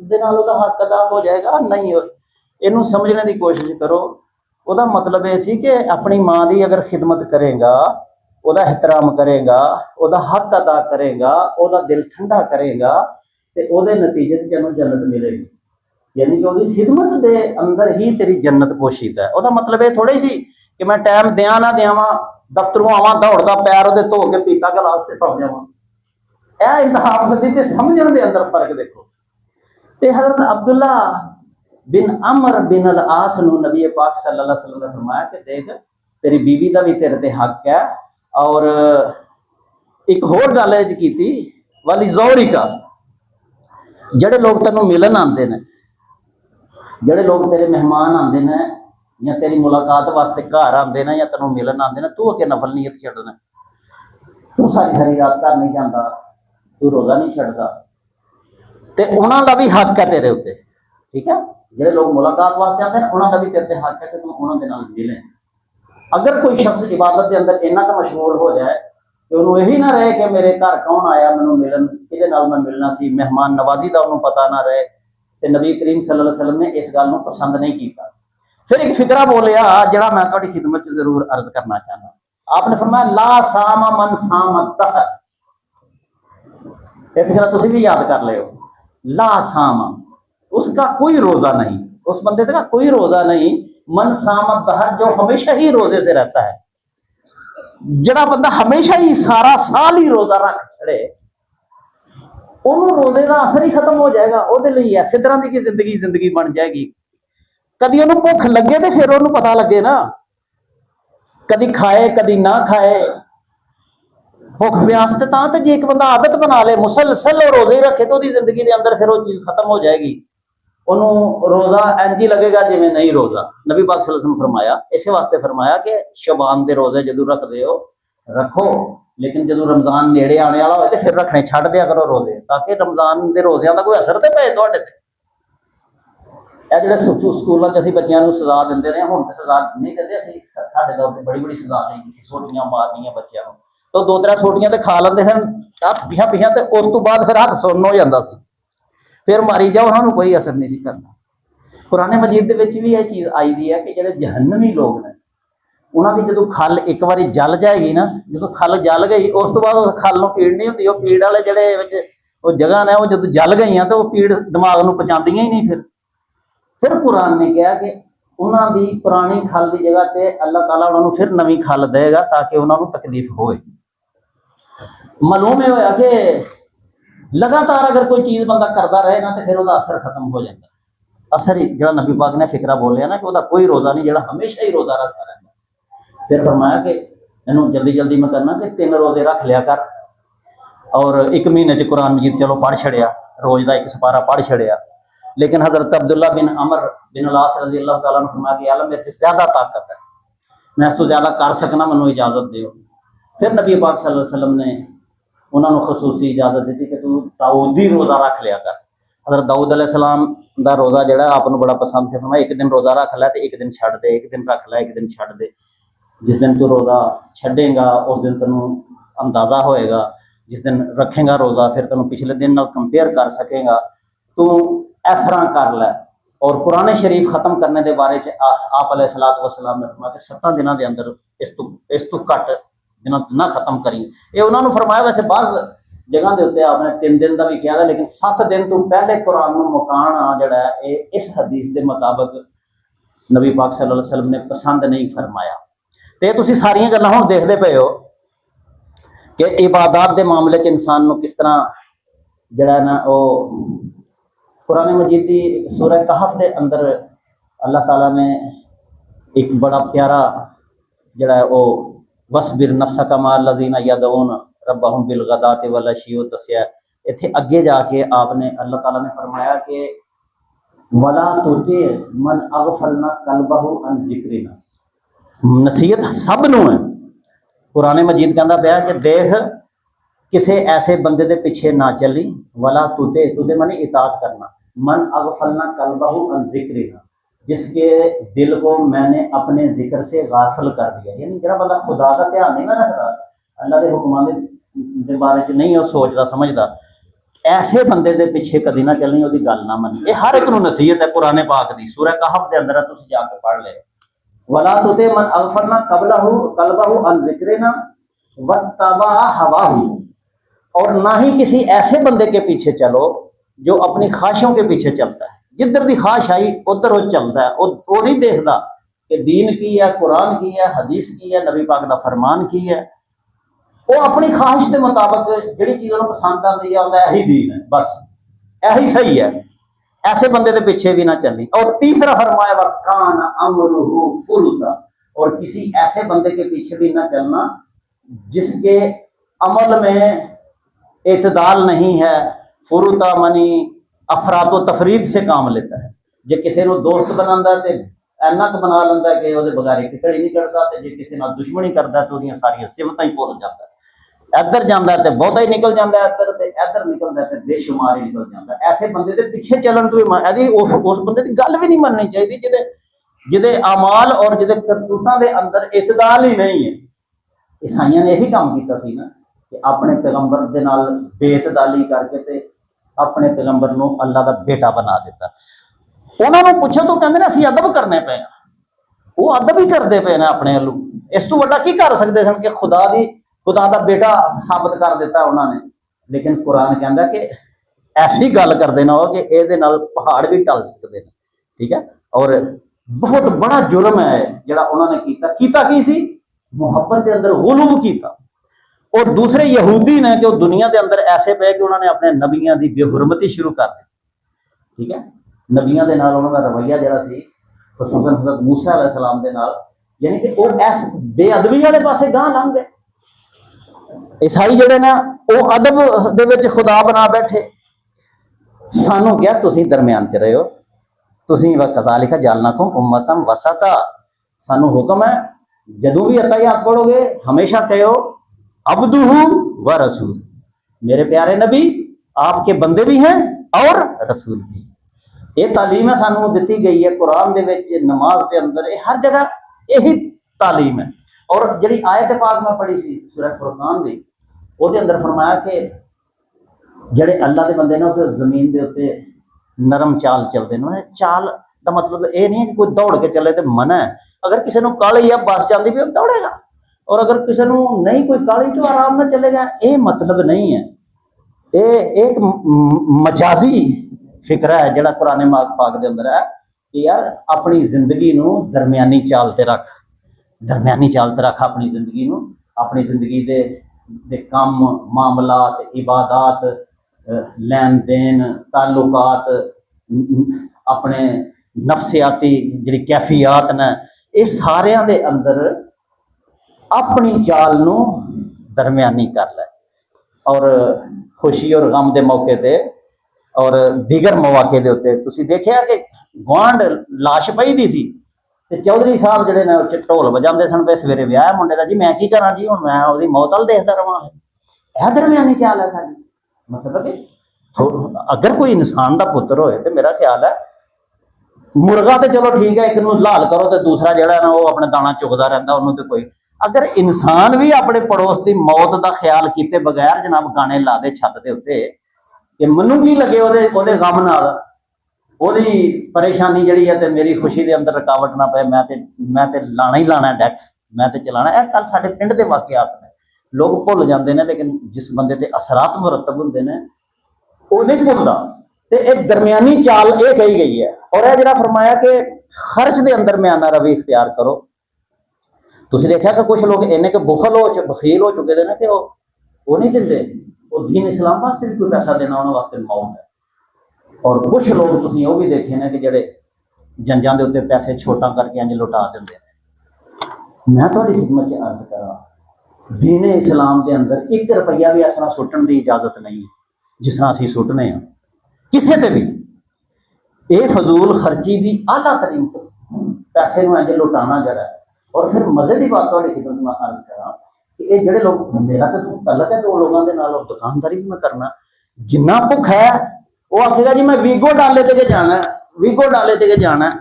दे नाल उहदा हक अदा हो जाएगा? नहीं, इहनूं समझने की कोशिश करो। उहदा मतलब ये सी कि अपनी माँ की अगर खिदमत करेगा, ਉਹਦਾ एहतराम करेगा, ਉਹਦਾ हक अदा करेगा, ਉਹਦਾ दिल ठंडा करेगा, तो ਉਹਦੇ नतीजे ਤੈਨੂੰ जन्नत मिलेगी। यानी कि ਉਹਦੀ खिदमत के अंदर ही तेरी जन्नत पोशीदा है। ਉਹਦਾ मतलब ये थोड़ी सी कि मैं टाइम दियां ना दियां, दफ्तरों आवां दौड़दा पैर ਉਹਦੇ धो के पीता गिलास ते सौ जावां, यह इंतहा पसंदी ते समझण दे अंदर फर्क देखो। ते हज़रत अब्दुल्ला बिन अमर बिन अल आस नूं नबी पाक सल्लल्लाहु अलैहि वसल्लम ने फरमाया कि देख तेरी बीवी का भी तेरे ते हक है, और एक होर गल की वाली ज़ौरी का, जड़े लोग तेनों मिलन आते हैं, जड़े लोग तेरे मेहमान आते हैं या तेरी मुलाकात वास्ते घर आते हैं या तेनों मिलन आते हैं, तू अगे नफल नीयत छड्डना, तू सारी सारी रात घर नहीं जाता, तू रोज़ा नहीं छड्डदा, ते उन्हां दा भी हक है तेरे उत्ते। ठीक है, जड़े लोग मुलाकात वास्ते आते हैं उन्हां दा भी तेरे ते हक है कि तू उन्हां दे नाल मिले। अगर कोई शख्स इबादत के अंदर इन्ना का मशगूल हो जाए कि उन्होंने यही ना रहे कि मेरे घर कौन आया मैनू मिलन, किहदे नाल मैं मिलना सी, मेहमान नवाजी का उन्होंने पता ना रहे, तो नबी करीम सल्लल्लाहु अलैहि वसल्लम ने इस गल नूं पसंद नहीं किया। फिर एक फिक्रा बोलिया जरा मैं थोड़ी खिदमत च जरूर अर्ज करना चाहना। आपने फरमाया ला सामा मन साम दहर, ये फिक्रा तुम भी याद कर ले। ला सामा, उसका कोई रोजा नहीं, उस बंदे का कोई रोजा नहीं। मन साम दहर, जो हमेशा ही रोजे से रहता है। जड़ा बंदा हमेशा ही सारा साल ही रोजा रख छड़े, ਉਹਨੂੰ रोजे का असर ही खत्म हो जाएगा। ਉਹਦੇ ਲਈ ਐਸੇ ਤਰ੍ਹਾਂ ਦੀ जिंदगी बन जाएगी। कदी ਉਹਨੂੰ ਭੁੱਖ ਲੱਗੇ ਤੇ ਫਿਰ ਉਹਨੂੰ पता लगे ना, कदी खाए कदी ना खाए। भुख प्यास तो जे एक बंदा आदत बना ले मुसलसल और रोजे ही रखे तो उसकी जिंदगी के अंदर फिर वो चीज खत्म हो जाएगी। उन्होंने रोजा इंज ही लगेगा जिवें नहीं रोजा। नबी पाक सल्लल्लाहु अलैहि वसल्लम फरमाया, इसे वास्ते फरमाया कि शबान के रोजे जदों रखते हो रखो, लेकिन जदों रमजान नेड़े आने वाला हो तो फिर रखने छड़ दिया करो रोजे, ताकि रमजान के रोज़ियां का कोई असर तो पे तुहाडे ते। ਇਹ ਜਿਹੜੇ ਸਕੂਲਾਂ 'ਚ ਅਸੀਂ ਬੱਚਿਆਂ ਨੂੰ ਸਜ਼ਾ ਦਿੰਦੇ ਰਹੇ, ਹੁਣ ਤੇ ਸਜ਼ਾ ਨਹੀਂ ਦਿੰਦੇ ਅਸੀਂ। ਸਾਡੇ ਦੌਰ ਤੇ ਬੜੀ ਸਜ਼ਾ ਦੇਈ ਸੀ, ਸੋਟੀਆਂ ਮਾਰਨੀਆਂ ਬੱਚਿਆਂ ਨੂੰ। तो 2-3 ਸੋਟੀਆਂ ਤੇ ਖਾ ਲੈਂਦੇ ਸਨ, ਹੱਥ ਪਿਆਂ ਤੇ ਉਸ ਤੋਂ ਬਾਅਦ ਫਿਰ ਹੱਥ ਸੁੰਨ ਹੋ ਜਾਂਦਾ ਸੀ, ਫਿਰ ਮਾਰੀ ਜਾਓ, ਉਹਨਾਂ ਨੂੰ ਕੋਈ ਅਸਰ ਨਹੀਂ ਸੀ ਕਰਦਾ। ਕੁਰਾਨ ਮਜੀਦ ਦੇ ਵਿੱਚ ਵੀ ਇਹ ਚੀਜ਼ ਆਈ ਦੀ ਹੈ ਕਿ ਜਿਹੜੇ ਜਹੰਨਮੀ ਲੋਕ ਨੇ ਉਹਨਾਂ ਦੀ ਜਦੋਂ ਖੱਲ ਇੱਕ ਵਾਰੀ ਜਲ ਜਾਏਗੀ ਨਾ, ਜਦੋਂ ਖੱਲ ਜਲ ਗਈ ਉਸ ਤੋਂ ਬਾਅਦ ਉਸ ਖੱਲ ਨੂੰ ਪੀੜ ਨਹੀਂ ਹੁੰਦੀ। ਉਹ ਪੀੜ ਵਾਲੇ ਜਿਹੜੇ ਵਿੱਚ ਉਹ ਜਗ੍ਹਾ ਨੇ, ਉਹ ਜਦੋਂ ਜਲ ਗਈਆਂ ਤਾਂ ਉਹ ਪੀੜ ਦਿਮਾਗ ਨੂੰ ਪਹੁੰਚਾਉਂਦੀਆਂ ਹੀ ਨਹੀਂ। ਫਿਰ ਕੁਰਾਨ ਨੇ ਕਿਹਾ ਕਿ ਉਹਨਾਂ ਦੀ ਪੁਰਾਣੀ ਖੱਲ ਦੀ ਜਗ੍ਹਾ ਤੇ ਅੱਲਾਹ ਤਾਲਾ ਉਹਨਾਂ ਨੂੰ ਫਿਰ ਨਵੀਂ ਖੱਲ ਦੇਗਾ ਤਾਂ ਕਿ ਉਹਨਾਂ ਨੂੰ ਤਕਲੀਫ ਹੋਵੇ। मालूम है होया कि लगातार अगर कोई चीज़ बंदा करता रहे ना तो फिर उसका असर खत्म हो जाता। असर जो नबी पाक ने फिक्रा बोलिया ना कि वह कोई रोज़ा नहीं, जो हमेशा ही रोज़ा रखता रहता। फिर फरमाया कि इन्हू जल्दी जल्दी मैं करना कि 3 रोज़े रख लिया कर, और 1 महीने च कुरान मजीद चलो पढ़ छड़िया, रोज़ का 1 सपारा पढ़ छड़िया। लेकिन हज़रत अब्दुल्ला बिन अमर बिन अलास रज़ी अल्लाह तआला ने फरमाया कि आलम मेरे से ज़्यादा ताकत है, मैं इस तो ज़्यादा कर सकना, मैनू इजाज़त दो। फिर नबी पाक सल्लल्लाहु अलैहि वसल्लम ने उन्होंने खसूसी इजाजत दी कि तू दाऊदी रोज़ा रख लिया कर। हज़रत दाऊद अलैहिस्सलाम का रोज़ा जो आपको बड़ा पसंद से, फरमाया 1 दिन रोज़ा रख लै तो 1 दिन छड़ दे, 1 दिन रख लै 1 दिन छड़ दे। जिस दिन तू रोज़ा छड़ेगा उस दिन तेन अंदाज़ा होएगा, जिस दिन रखेगा रोज़ा फिर तेन पिछले दिन नाल कंपेयर कर सकेगा। तू इस तरह कर लै। और कुरान शरीफ ख़त्म करने के बारे आप अलैहिस्सलातु वस्सलाम ने फरमाया कि 7 दिनों के अंदर इस तो घट दिनों ना खत्म करी। ये उन्होंने फरमाया, वैसे बाज़ जगह के उत्ते आपने 3 दिन का भी कहा, लेकिन 7 दिन तो पहले कुरान को मुकाना जड़ा है इस हदीस के मुताबिक नबी पाक सल्लल्लाहु अलैहि वसल्लम ने पसंद नहीं फरमाया। तो तुसीं सारियां गल्लां हुण देखदे पए हो कि इबादत के मामले च इंसान को किस तरह जड़ा ना वो कुरान मजीद की सूरह कहफ के अंदर अल्लाह ताला ने एक बड़ा प्यारा जड़ा है वो वसबिर नफ्सका माल लज़ीना यदऊन रब्बहुम बिल गदाति वल अशी दस्या। इत्थे अगे जाके आपने अल्लाह ताला ने फरमाया कि वला तुति मन अगफलना कल्बहु अन जिक्रिना। नसीहत सब नूं है। कुरान मजीद कहता पाया कि देख किसी ऐसे बंदे के पीछे ना चली। वला तुते, तुते माने इताअत करना। मन अगफलना कल्बहु अन जिक्रिना, जिसके दिल को मैंने अपने जिक्र से गाफिल कर दिया। यानी जरा बंदा खुदा का ध्यान नहीं ना रखता, अल्लाह के हुक्मां के बारे च नहीं सोचता समझता, ऐसे बंदे के पीछे कभी ना चलनी, उसकी गल ना मनी। ये हर एक नूं नसीहत है कुरान पाक की। सूरह कहफ के अंदर तुसीं जाके पढ़ ले। वला तुते मन अगफलना कल्बहु अन जिक्रिना वत्तबा हवाहु, और ना ही किसी ऐसे बंदे के पीछे चलो जो अपनी ख्वाहिशों के पीछे चलता है। जिधर की ख्वाहिश आई उधर वो चलता है। वो नहीं देखता कि दीन की है, कुरान की है, हदीस की है, नबी पाक का फरमान की है। वो अपनी ख्वाहिश के मुताबिक जिहड़ी चीज़ उन्हें पसंद आती है उनका यही दीन है, बस यही सही है। ऐसे बंदे के पीछे भी ना चलनी। और तीसरा फरमाया वकान अमरुहु फुरुता, और किसी ऐसे बंदे के पीछे भी ना चलना जिसके अमल में एतदाल नहीं है। फुरुता मनी अफरात व तफरीद से काम लेता है। जे किसी को दोस्त बनाता तो इन्ना क बना लेंदा कि वो बगैर एक घड़ी नहीं कटता, तो जे किसी नाल दुश्मनी करता तो वो सारिया सिफत ही भुल जाता है। इधर जाता है तो बहुता ही निकल जाता है, इधर निकलता है तो बेशुमार ही निकल जाता है। ऐसे बंदे के पीछे चलन तो उस बंदे की गल भी नहीं मननी चाहिए जिदे अमाल और जिदे करतूतां दे अंदर इतदाल ही नहीं है। ईसाइयां ने यही काम किया सी ना कि अपने पैगंबर दे नाल बेइतदाली करके ते अपने पैगंबर नूं अल्लाह का बेटा बना दिता। उन्होंने पूछो तो कहते असीं अदब करने पे, ਉਹ ਅਦਬ ਹੀ ਕਰਦੇ ਪਏ ਨੇ ਆਪਣੇ ਵੱਲੋਂ। ਇਸ ਤੋਂ ਵੱਡਾ ਕੀ ਕਰ ਸਕਦੇ ਸਨ ਕਿ ਖੁਦਾ ਦਾ ਬੇਟਾ ਸਾਬਤ ਕਰ ਦਿੱਤਾ ਉਹਨਾਂ ਨੇ। ਲੇਕਿਨ ਕੁਰਾਨ ਕਹਿੰਦਾ ਕਿ ਐਸੀ ਗੱਲ ਕਰਦੇ ਨਾ ਉਹ ਕਿ ਇਹਦੇ ਨਾਲ ਪਹਾੜ ਵੀ ਟਲ ਸਕਦੇ ਨੇ, ਠੀਕ ਹੈ। ਔਰ ਬਹੁਤ ਬੜਾ ਜੁਰਮ ਹੈ ਜਿਹੜਾ ਉਹਨਾਂ ਨੇ ਕੀਤਾ ਕੀ ਸੀ? ਮੁਹੱਬਤ ਦੇ ਅੰਦਰ ਗੁਲੂਵ ਕੀਤਾ। और दूसरे यहूदी ने जो दुनिया के अंदर ऐसे पे कि उन्होंने अपने नबियां की बेहुरमती शुरू कर दी, ठीक है। नबियां के नाल उन्होंने रवैया जरा सी खुसूसन हज़रत मूसा अलैहिस्सलाम के नाल, यानी कि वो इस बेअदबी वाले पासे गांह लंघ गए। ईसाई जिहड़े ने वो अदब दे विच खुदा बना बैठे। सानू क्या तुसीं दरम्यान च रहे हो, तुसीं व कज़ालिका जअलनाकुम उम्मतन वसता। सानू हुक्म है जदों भी अत्तहियात पढ़ोगे हमेशा कहो अब्दुहु व रसूल, मेरे प्यारे नबी आपके बंदे भी हैं और रसूल भी। ये तालीम है सानू दी गई है कुरान दे विच, नमाज के अंदर, हर जगह यही तालीम है। और जी आयत पाक मैं पढ़ी सी सूरह फुरकान दी, उसके अंदर फरमाया कि जड़े अल्लाह के बंदे ने वो जमीन के उत्ते नरम चाल चलते हैं। चाल का मतलब ये नहीं है कि कोई दौड़ के चले तो मना है। अगर किसी को काली या बस जाती भी दौड़ेगा, और अगर किसी को नहीं कोई काली तो आराम में चलेगा। ये मतलब नहीं है, ये एक मजाजी फिक्र है जोड़ा कुरान पाक के अंदर है कि यार अपनी जिंदगी नू दरम्यानी चाल ते रख, दरम्यानी चाल ते रख अपनी जिंदगी नू। अपनी जिंदगी दे काम मामलात, इबादात, लैन देन, ताल्लुकात, अपने नफसियाती जी कैफियात ने, ये सारिया दे अंदर अपनी चाल नू दरम्यानी कर लै। और खुशी और गम के मौके ते और दीगर मौके के उत्ते तुसीं देखिया कि गुआंढ लाश पई दी सी ते चौधरी साहब जिहड़े ने ढोल वजांदे सन पे सवेरे विआह मुंडे दा, जी मैं की करां जी, हुण मैं ओहदी मौत अल देखदा रहां। यह दरम्यानी चाल है साडी। मतलब कि अगर कोई इंसान का पुत्र होए तो मेरा ख्याल है मुर्गा तो चलो ठीक है, एक नूं लाल करो तो दूसरा जिहड़ा ना वो अपना दाना चुगदा रहिंदा, उहनूं ते कोई। अगर इंसान भी अपने पड़ोस की मौत का ख्याल किए बगैर जनाब गाने ला दे छत के उत्ते, कि मैनू की लगे ओहदे गम नाल, ओहदी परेशानी जिहड़ी है ते मेरी खुशी के अंदर रुकावट ना पे, मैं ते लाना ही लाना डेक, मैं ते चलाना। यह कल साडे पिंड के वाकयात ने, लोग भुल जाते हैं, लेकिन जिस बंदे ते असरात मुरतब होंदे ने वो नहीं भुलदा। तो एक दरम्यानी चाल ये कही गई है। और यह जरा फरमाया कि खर्च के अंदर म्याना रवि इख्तियार करो। तुसीं देखा कि कुछ लोग इन्ने के बखील हो चुके हैं कि वो नहीं देंगे, वो दीन इस्लाम वास्ते भी कोई पैसा देना उन्होंने वास्ते मौत है। और कुछ लोग तुसीं वो भी देखे ने कि जेडे जंजां दे उत्ते पैसे छोटा करके इंज लुटा देंदे ने। मैं तुहाडी खिदमत च अर्ज करा, दीन इस्लाम के अंदर 1 रुपया भी इस तरह सुट्टण की इजाजत नहीं है जिस तरह असीं सुट्टने हैं किसी ते भी। ये फजूल खर्ची की आला तरीन पैसे नूं इंज लुटाना जड़ा है। और फिर मजे की बात तुहाडी खिदमत में अर्ज करा कि ये जिहड़े लोग, मेरा तो तलक है 2 लोगों के नाल, दुकानदारी भी मैं करना, जिन्ना भुख है वो आखेगा जी मैं वीगो डाले ते जाना है, वीगो डाले ते जाना है।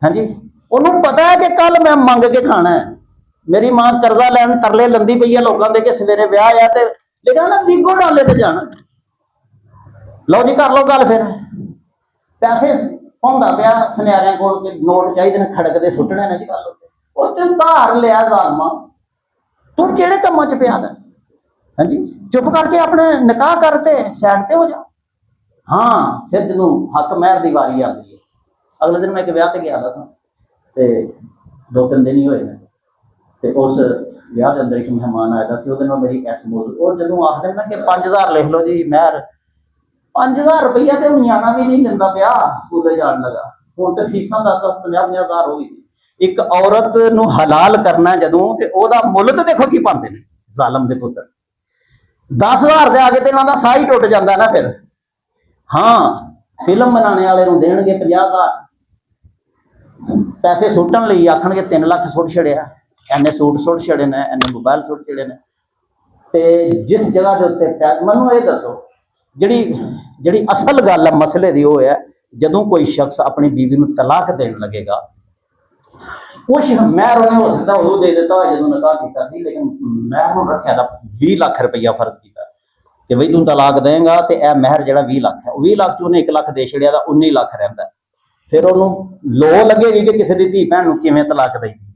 हाँ जी, उन्होंने पता है कि कल मैं मंग के खाना है, मेरी मां कर्जा लैन तरले लंदी पई है लोगों के कि सवेरे ब्याह है तो लेकिन ना वीगो डाले ते जाना। लो जी कर लो गल, फिर पैसे होंदा पिया सुनियारियां कोल के नोट चाहिए ने, खड़कते सुट्टने ने जी गल उत्ते धार लिया जालमा, तू किहड़े कम्मां च पिया दा। हाँ जी, चुप करके अपने निकाह करते सैड ते हो जा। हाँ, फिर तेनों हक महर की वारी आती है। अगले दिन मैं एक ब्याह ते गया था, ते 2-3 दिन ही होए ने, ते उस ब्याह के अंदर एक मेहमान आया था, उहदे नाल मेरी ऐस मौजूद। और जदों आखदे ना कि 5000 लिख लो जी महर, 5000 रुपया तो न्याणा भी नहीं दिंदा पिया, स्कूले जाण लगा। हुण ते फीसां 10-10, 50-50 हज़ार हो गई। एक औरत नूं हलाल करना जदों ते ओहदा मुल ते देखो की पांदे ने जालम दे पुत्र। 10,000 दे आगे ते इन्हां दा साह ही टुट जांदा ना फिर। हाँ, फिल्म बनाने वाले नूं देणगे 50,000, पैसे सुट्टण लई आखणगे 3 लाख सुट छड़िया, इन्ने सूट सुट छड़े ने, इन्ने मोबाइल सुट छड़े ने। ते जिस जगह के उत्ते मैनूं ये दसो जिहड़ी असल गल है मसले दी वो है, जदों कोई शख्स अपनी बीवी नूं तलाक देण लगेगा, कुछ महर उन्हें हो सकता उदों दे देता जो निकाह किया सी, लेकिन महर नूं रखिया था 20 लाख रुपया फर्ज किया कि बई तू तलाक देंगा तो यह महर जो 20 लाख है, 20 लाख चो उन्हें 1 लाख दे छड़िया, 19 लाख रहिंदा। ਫਿਰ ਉਹਨੂੰ ਲੋ ਲੱਗੇਗੀ ਕਿ ਕਿਸੇ ਦੀ ਧੀ ਭੈਣ ਨੂੰ ਕਿਵੇਂ ਤਲਾਕ ਦੇਈਦੀ।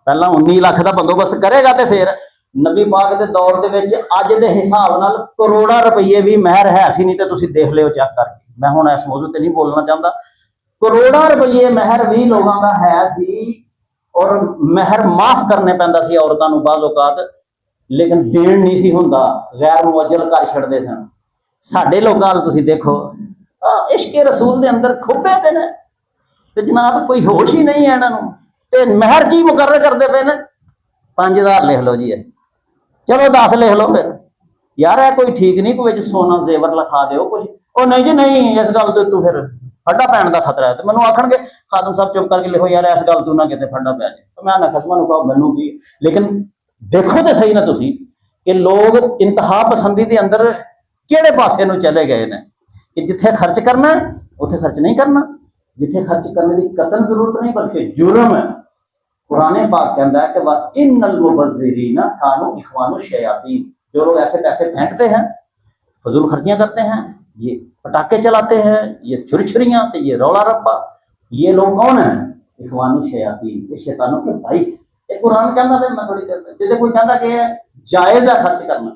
ਪਹਿਲਾਂ 19 ਲੱਖ ਦਾ ਬੰਦੋਬਸਤ ਕਰੇਗਾ ਤੇ ਫਿਰ ਨਬੀ ਪਾਕ ਦੇ ਦੌਰ ਦੇ ਵਿੱਚ ਅੱਜ ਦੇ ਹਿਸਾਬ ਨਾਲ ਕਰੋੜਾਂ ਰੁਪਏ ਵੀ ਮਹਿਰ ਹੈ ਸੀ ਨਹੀਂ, ਤੇ ਤੁਸੀਂ ਦੇਖ ਲਿਓ ਚੈੱਕ ਕਰਕੇ। ਮੈਂ ਹੁਣ ਇਸ ਮੌਜੂ ਤੇ ਨਹੀਂ ਬੋਲਣਾ ਚਾਹੁੰਦਾ। ਕਰੋੜਾਂ ਰੁਪਏ ਮਹਿਰ ਵੀ ਲੋਕਾਂ ਦਾ ਹੈ ਸੀ, ਔਰ ਮਹਿਰ ਮਾਫ ਕਰਨੇ ਪੈਂਦਾ ਸੀ ਔਰਤਾਂ ਨੂੰ ਬਾਜ਼ ਔਕਾਤ, ਲੇਕਿਨ ਦੇਣ ਨਹੀਂ ਸੀ ਹੁੰਦਾ, ਗੈਰ ਮੁਅੱਜਲ ਕਰ ਛੱਡਦੇ ਸਨ। ਸਾਡੇ ਲੋਕਾਂ ਵੱਲ ਤੁਸੀਂ ਦੇਖੋ, ਇਸ਼ਕ ਰਸੂਲ ਦੇ ਅੰਦਰ ਖੁੱਬੇ ਤੇ ਨੇ, ਤੇ ਜਨਾਬ ਕੋਈ ਹੋਸ਼ ਹੀ ਨਹੀਂ ਹੈ ਇਹਨਾਂ ਨੂੰ। ਤੇ ਮਹਿਰ ਕੀ ਮੁਕਰਰ ਕਰਦੇ ਪਏ ਨੇ? 5000 ਲਿਖ ਲਓ ਜੀ, ਇਹ ਚਲੋ 10 ਲਿਖ ਲਓ। ਫਿਰ ਯਾਰ ਇਹ ਕੋਈ ਠੀਕ ਨਹੀਂ, ਕੋਈ ਵਿੱਚ ਸੋਨਾ ਜ਼ੇਵਰ ਲਿਖਾ ਦਿਓ ਕੁਝ। ਉਹ ਨਹੀਂ ਜੀ ਨਹੀਂ, ਇਸ ਗੱਲ ਤੇ ਤੂੰ ਫਿਰ ਫੱਡਾ ਪੈਣ ਦਾ ਖਤਰਾ ਹੈ। ਤੇ ਮੈਨੂੰ ਆਖਣਗੇ ਖਾਦਮ ਸਾਹਿਬ ਚੁੱਪ ਕਰਕੇ ਲਿਖੋ ਯਾਰ, ਇਸ ਗੱਲ ਤੂੰ ਨਾ ਕਿਤੇ ਫੱਡਾ ਪੈ ਜਾਏ। ਮੈਂ ਨਾ ਖਸਮਾਂ ਨੂੰ ਕਹੋ ਮੈਨੂੰ ਕੀ, ਲੇਕਿਨ ਦੇਖੋ ਤੇ ਸਹੀ ਨਾ ਤੁਸੀਂ ਕਿ ਲੋਕ ਇੰਤਹਾ ਪਸੰਦੀ ਦੇ ਅੰਦਰ ਕਿਹੜੇ ਪਾਸੇ ਨੂੰ ਚਲੇ ਗਏ ਨੇ ਕਿ ਜਿੱਥੇ ਖਰਚ ਕਰਨਾ ਉੱਥੇ ਖਰਚ ਨਹੀਂ ਕਰਨਾ, ਜਿੱਥੇ ਖਰਚ ਕਰਨੇ ਦੀ ਕਤਨ ਜ਼ਰੂਰਤ ਨਹੀਂ ਬਲਕਿ जुर्म है। कुरान पाक कहता है कि इन्नल मुबज़्ज़िरीना कानू इख्वानु शयातीन, जो लोग ऐसे पैसे फेंकते हैं, फजूल खर्चियाँ करते हैं, ये पटाखे चलाते हैं, ये छुरछुरियाँ, तो ये रौला रप्पा, ये लोग कौन है? इख्वानु शयातीन, ये शैतानों के भाई। ये कुरान कहता है। मैं थोड़ी कहता जिसे कोई कहता कि जायज़ है खर्च करना,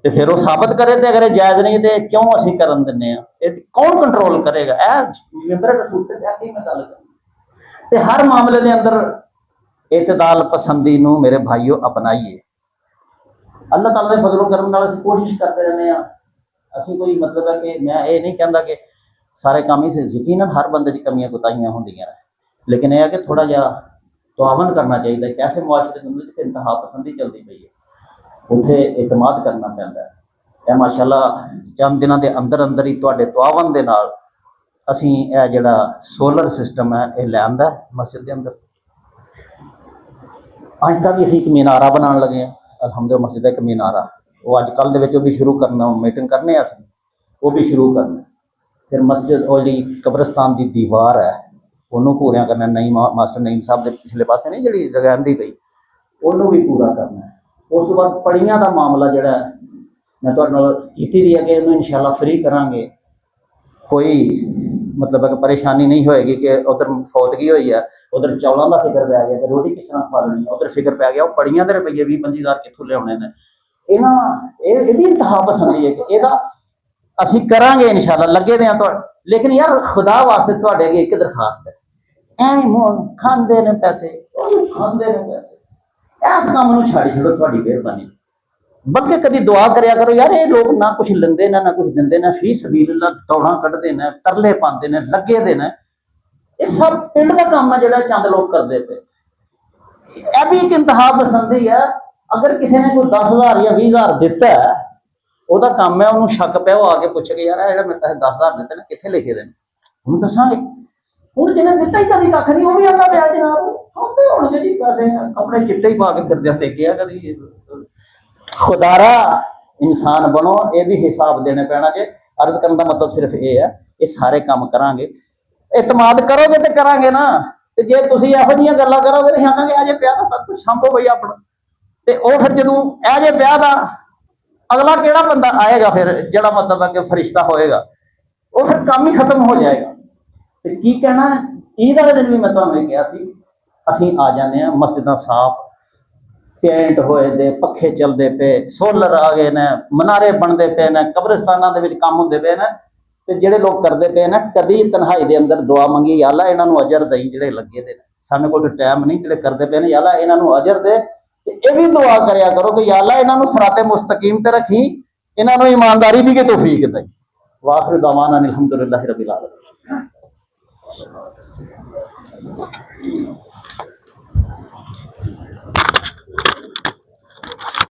तो फिर वो साबित करे, तो अगर जायज़ नहीं तो क्यों असीं करन दिंदे आ? कौन कंट्रोल करेगा? मिंबर रसूल ते बैठ के मैं गल करनी। ते हर मामले के अंदर इतदाल पसंदी नूं मेरे भाईओ अपनाइए। अल्लाह ताला दे फजलो करम नाल असीं कोशिश करते रहने आ। असीं कोई मतलब है कि मैं ये नहीं कहता कि सारे काम ही से यकीनन हर बंदे च कमियां कोताहियां होंदियां ने, लेकिन यह है कि थोड़ा जिहा तआवन करना चाहिए। एक ऐसे मुआशरे के अंदर जिथे इंतहा पसंदी चलती पई है उत्थे एतमाद करना पैंदा है। माशाअल्लाह चंद दिनों के अंदर अंदर ही तुहाडे तआवन दे नाल असीं यह जिहड़ा सोलर सिस्टम है यह लिआंदा मस्जिद के अंदर। अज तक भी असीं एक मीनारा बनाने लगे हैं, अलहमदुलिल्लाह मस्जिद एक मीनारा, वो अजकल दे विच भी शुरू करना, मीटिंग करने असीं वो भी शुरू करना। फिर मस्जिद और जी कब्रस्तान की दीवार है उन्होंने पूरा करना, नईम मास्टर नईम साहब के पिछले पासे नहीं जी जगह पई उन्होंने भी पूरा करना है। उस तो बाद पढ़ियां का मामला जोड़ा मैं तुहाडे नाल कीती दी है कि इन्हूं इंशाअल्लाह फ्री करांगे। कोई मतलब है परेशानी नहीं होएगी कि उधर फौतगी हुई है, उधर चौलों का फिक्र पै गया, तो रोटी किस तरह खा लेनी है, उधर फिक्र पै गया, वो पढ़ियां के रुपये 20-25 कित्थों लियाने ने। इहदी इंतहा पसंदी है कि इहदा असीं करांगे इंशाअल्लाह, लगे दे हां। लेकिन यार खुदा वास्ते तुहाडे अगे एक दरखास्त है, एवें मूंह खांदे ने पैसे, खांदे ने पैसे, इस काम नूं छड्ड छड्डो तुहाडी मेहरबानी। बल्कि कभी दुआ करया करो यार, ये लोग ना कुछ लेंदे ना कुछ दिंदे ने, फी सबीलिल्लाह दौड़ां कड्ढदे ने, तरले पांदे ने, लगे दे ने। ये सब पिंड का काम है जिहड़ा चंद लोग करदे पे। यह भी एक इंतहा पसंदी है। अगर किसी ने कोई 10,000 या 20,000 दिता है, ਉਹਦਾ काम है उन्होंने शक पे वो आके पूछे कि यार जो मैं पैसे 10,000 दिते ने कित्थे लिखे दे, उन्होंने दसांगे। हुण जिन्हें दिता ही कभी कख नहीं, वो भी आंदा पिया जनाब खाते होणगे जी पैसे, कपड़े चिट्टे ही पा के फिरदे देखिया कभी। खुदारा इंसान बनो, ये भी हिसाब देने पैना जे। अर्ज करने का मतलब सिर्फ ये है, ये सारे काम करांगे, एतमाद करोगे तो करांगे ना। तो जे तुसीं इहो जिहियां गल्लां करोगे तो आखांगे अजे पिया दा सब कुछ संभो बई अपना, ते वो फिर जदों अजे पिया दा अगला केड़ा बंदा आएगा फिर जिहड़ा मतलब है कि फरिश्ता होएगा, वो फिर काम ही खत्म हो जाएगा। तो की कहना, ईद वाले दिन भी मैं तुहानूं कहा सी, असीं आ जाने मस्जिदां साफ, पेंट होए दे, पखे चलते पे, सोलर आ गए ने, मनारे बनते पे ने, कब्रिस्तानां दे विच काम हुंदे पे ने। ते जिहड़े लोग करते पे ने कदी तन्हाई दे अंदर दुआ मंगी, या अल्लाह इन्हां नूं अजर दई, जिहड़े लगे दे ने, सानूं कोई टाइम नहीं, जिहड़े करते पे ने, या अल्लाह इन्हां नूं अजर दे। ये भी दुआ करया करो कि या अल्लाह इन्हां नूं सिराते मुस्तकीम ते रखी, इन्हां नूं ईमानदारी दी तौफीक दई। वाखिर दवाना अनिल हम्दुलिल्लाहि रब्बिल आलमीन।